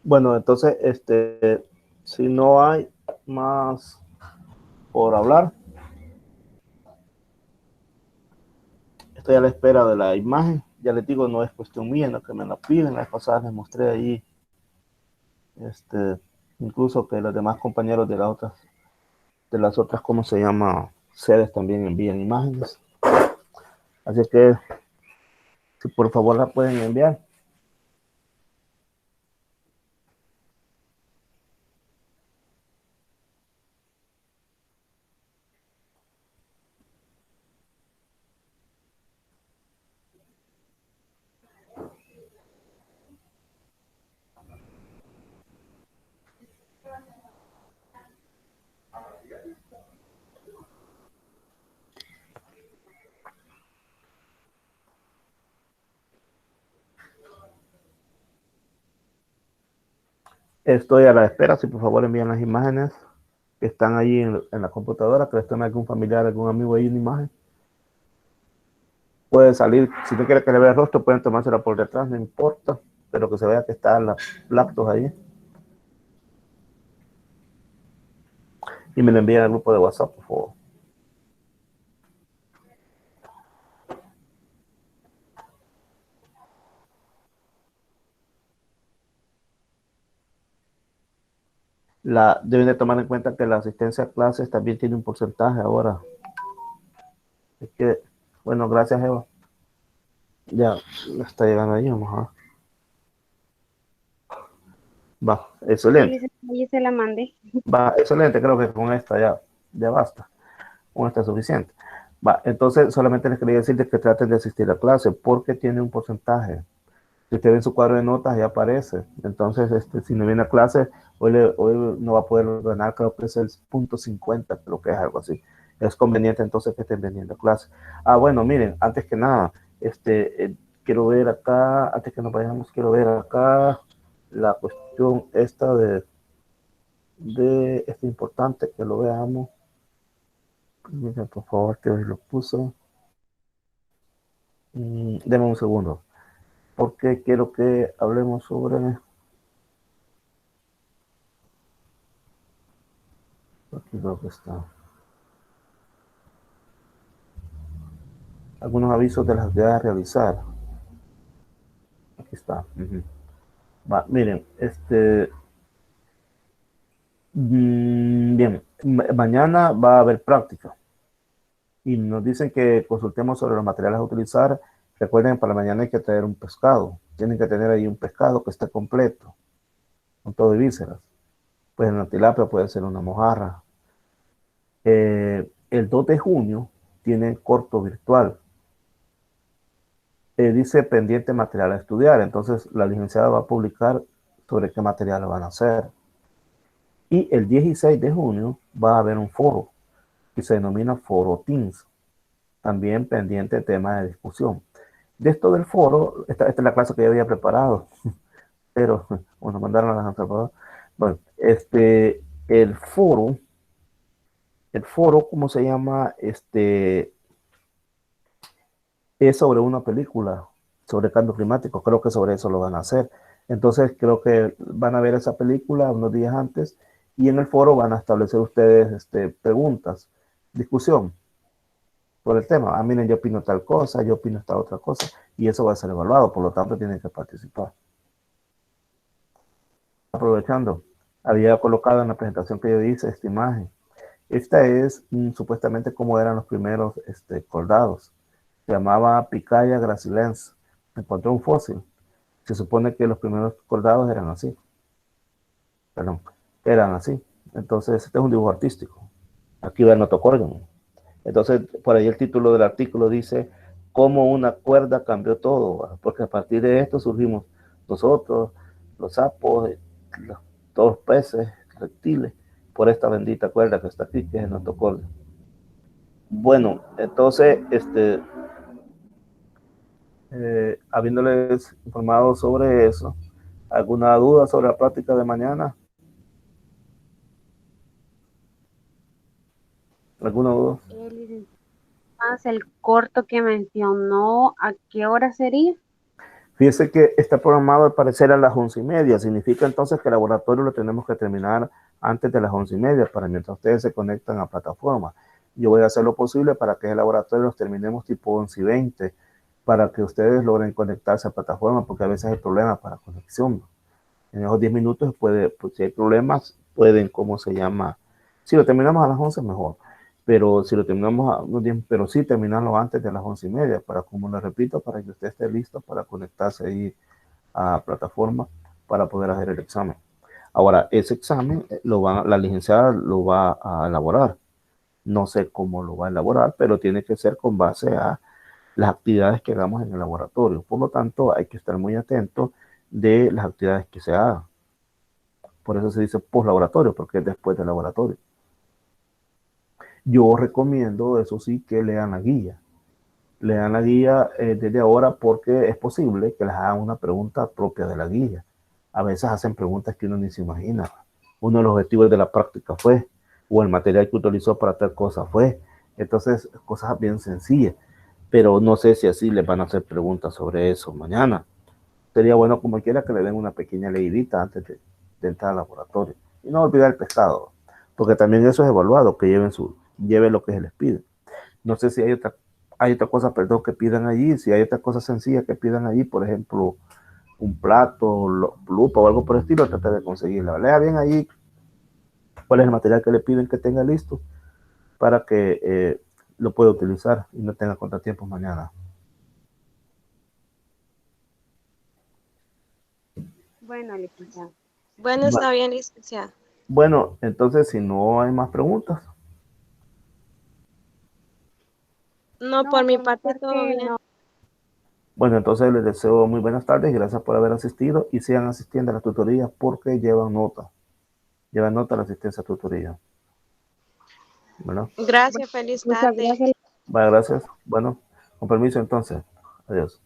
Bueno, entonces, si no hay más por hablar. Estoy a la espera de la imagen. Ya les digo, no es cuestión mía, no que me la piden. La vez pasada les mostré ahí, incluso que los demás compañeros de las otras, ¿cómo se llama? Sedes también envían imágenes. Así que, si por favor la pueden enviar. Estoy a la espera, si por favor envían las imágenes que están ahí en la computadora, que les tome algún familiar, algún amigo ahí una imagen. Puede salir, si no quiere que le vea el rostro, pueden tomársela por detrás, no importa, pero que se vea que están los laptops ahí. Y me lo envían al grupo de WhatsApp, por favor. Deben de tomar en cuenta que la asistencia a clases también tiene un porcentaje ahora. Es que, bueno, gracias, Eva. Ya está llegando ahí, vamos a ver. Va, Sí, excelente. licenciada, ya se la mandé. Va, excelente, creo que con esta ya basta. Con esta es suficiente. Va, entonces solamente les quería decir que traten de asistir a clase porque tiene un porcentaje. Si usted ve en su cuadro de notas, ya aparece. Entonces, si no viene a clase, hoy no va a poder ganar, creo que es el punto 50, creo que es algo así. Es conveniente entonces que estén viniendo a clase. Ah, bueno, miren, antes que nada, quiero ver acá, antes que nos vayamos, quiero ver acá la cuestión esta de esto importante, que lo veamos. Miren, por favor, que hoy lo puso. Deme un segundo, porque quiero que hablemos sobre... Aquí creo que está. Algunos avisos de las actividades a realizar. Aquí está. Va, miren, bien, mañana va a haber práctica y nos dicen que consultemos sobre los materiales a utilizar. Recuerden, para mañana hay que traer un pescado. Tienen que tener ahí un pescado que esté completo, con todo y vísceras. Pues una tilapia puede ser una mojarra. El 2 de junio tienen corto virtual. Dice pendiente material a estudiar. Entonces la licenciada va a publicar sobre qué material van a hacer. Y el 16 de junio va a haber un foro que se denomina Foro Teams, también pendiente tema de discusión. De esto del foro, esta es la clase que yo había preparado, pero bueno, mandaron a las antropólogas. Bueno, el foro, ¿cómo se llama? Es sobre una película sobre cambio climático, creo que sobre eso lo van a hacer. Entonces creo que van a ver esa película unos días antes y en el foro van a establecer ustedes preguntas, discusión por el tema. Ah, miren, yo opino tal cosa, yo opino esta otra cosa y eso va a ser evaluado, por lo tanto tienen que participar. Aprovechando, había colocado en la presentación que yo hice esta imagen. Esta es supuestamente como eran los primeros cordados. Se llamaba Picaya gracilens. Encontró un fósil. Se supone que los primeros cordados eran así. Perdón, eran así. Entonces, este es un dibujo artístico. Aquí va el notocordium. Entonces, por ahí el título del artículo dice cómo una cuerda cambió todo, porque a partir de esto surgimos nosotros, los sapos, todos los peces, reptiles, por esta bendita cuerda que está aquí, que es el notocordium. Bueno, entonces, habiéndoles informado sobre eso, ¿alguna duda sobre la práctica de mañana? ¿Alguna duda? Más el corto que mencionó, ¿a qué hora sería? Fíjese que está programado al parecer a las 11:30. Significa entonces que el laboratorio lo tenemos que terminar antes de las 11:30 para mientras ustedes se conectan a plataforma. Yo voy a hacer lo posible para que el laboratorio los terminemos tipo 11:20 para que ustedes logren conectarse a plataforma, porque a veces hay problemas para conexión. En esos 10 minutos puede, pues, si hay problemas, pueden, ¿cómo se llama? Si lo terminamos a las 11, mejor. Pero si lo terminamos a unos 10, pero sí terminarlo antes de las 11:30, para, como les repito, para que usted esté listo para conectarse ahí a plataforma para poder hacer el examen. Ahora, ese examen la licenciada lo va a elaborar. No sé cómo lo va a elaborar, pero tiene que ser con base a las actividades que hagamos en el laboratorio. Por lo tanto, hay que estar muy atento de las actividades que se hagan. Por eso se dice post-laboratorio, porque es después del laboratorio. Yo recomiendo, eso sí, que lean la guía. Lean la guía desde ahora, porque es posible que les hagan una pregunta propia de la guía. A veces hacen preguntas que uno ni se imagina. Uno de los objetivos de la práctica fue, o el material que utilizó para tal cosa fue. Entonces, cosas bien sencillas. Pero no sé si así les van a hacer preguntas sobre eso mañana. Sería bueno, como quiera, que le den una pequeña leidita antes de entrar al laboratorio. Y no olvidar el pescado, porque también eso es evaluado, que lleven lo que se les pide. No sé si hay otra cosa, perdón, que pidan allí, si hay otra cosa sencilla que pidan allí, por ejemplo, un plato, lupa o algo por el estilo, trate de conseguirla. Lea bien ahí cuál es el material que le piden que tenga listo para que lo pueda utilizar y no tenga contratiempos mañana. Bueno, licenciado. Bueno, está bien, licenciada. Bueno, entonces, si no hay más preguntas. No, No, por mi por mi parte todo parte, bien. no. Bueno, entonces les deseo muy buenas tardes y gracias por haber asistido, y sigan asistiendo a las tutorías porque llevan nota a la asistencia a tutoría. Bueno, Gracias, feliz Muchas tarde. gracias. vale, gracias. Bueno, con permiso entonces. Adiós.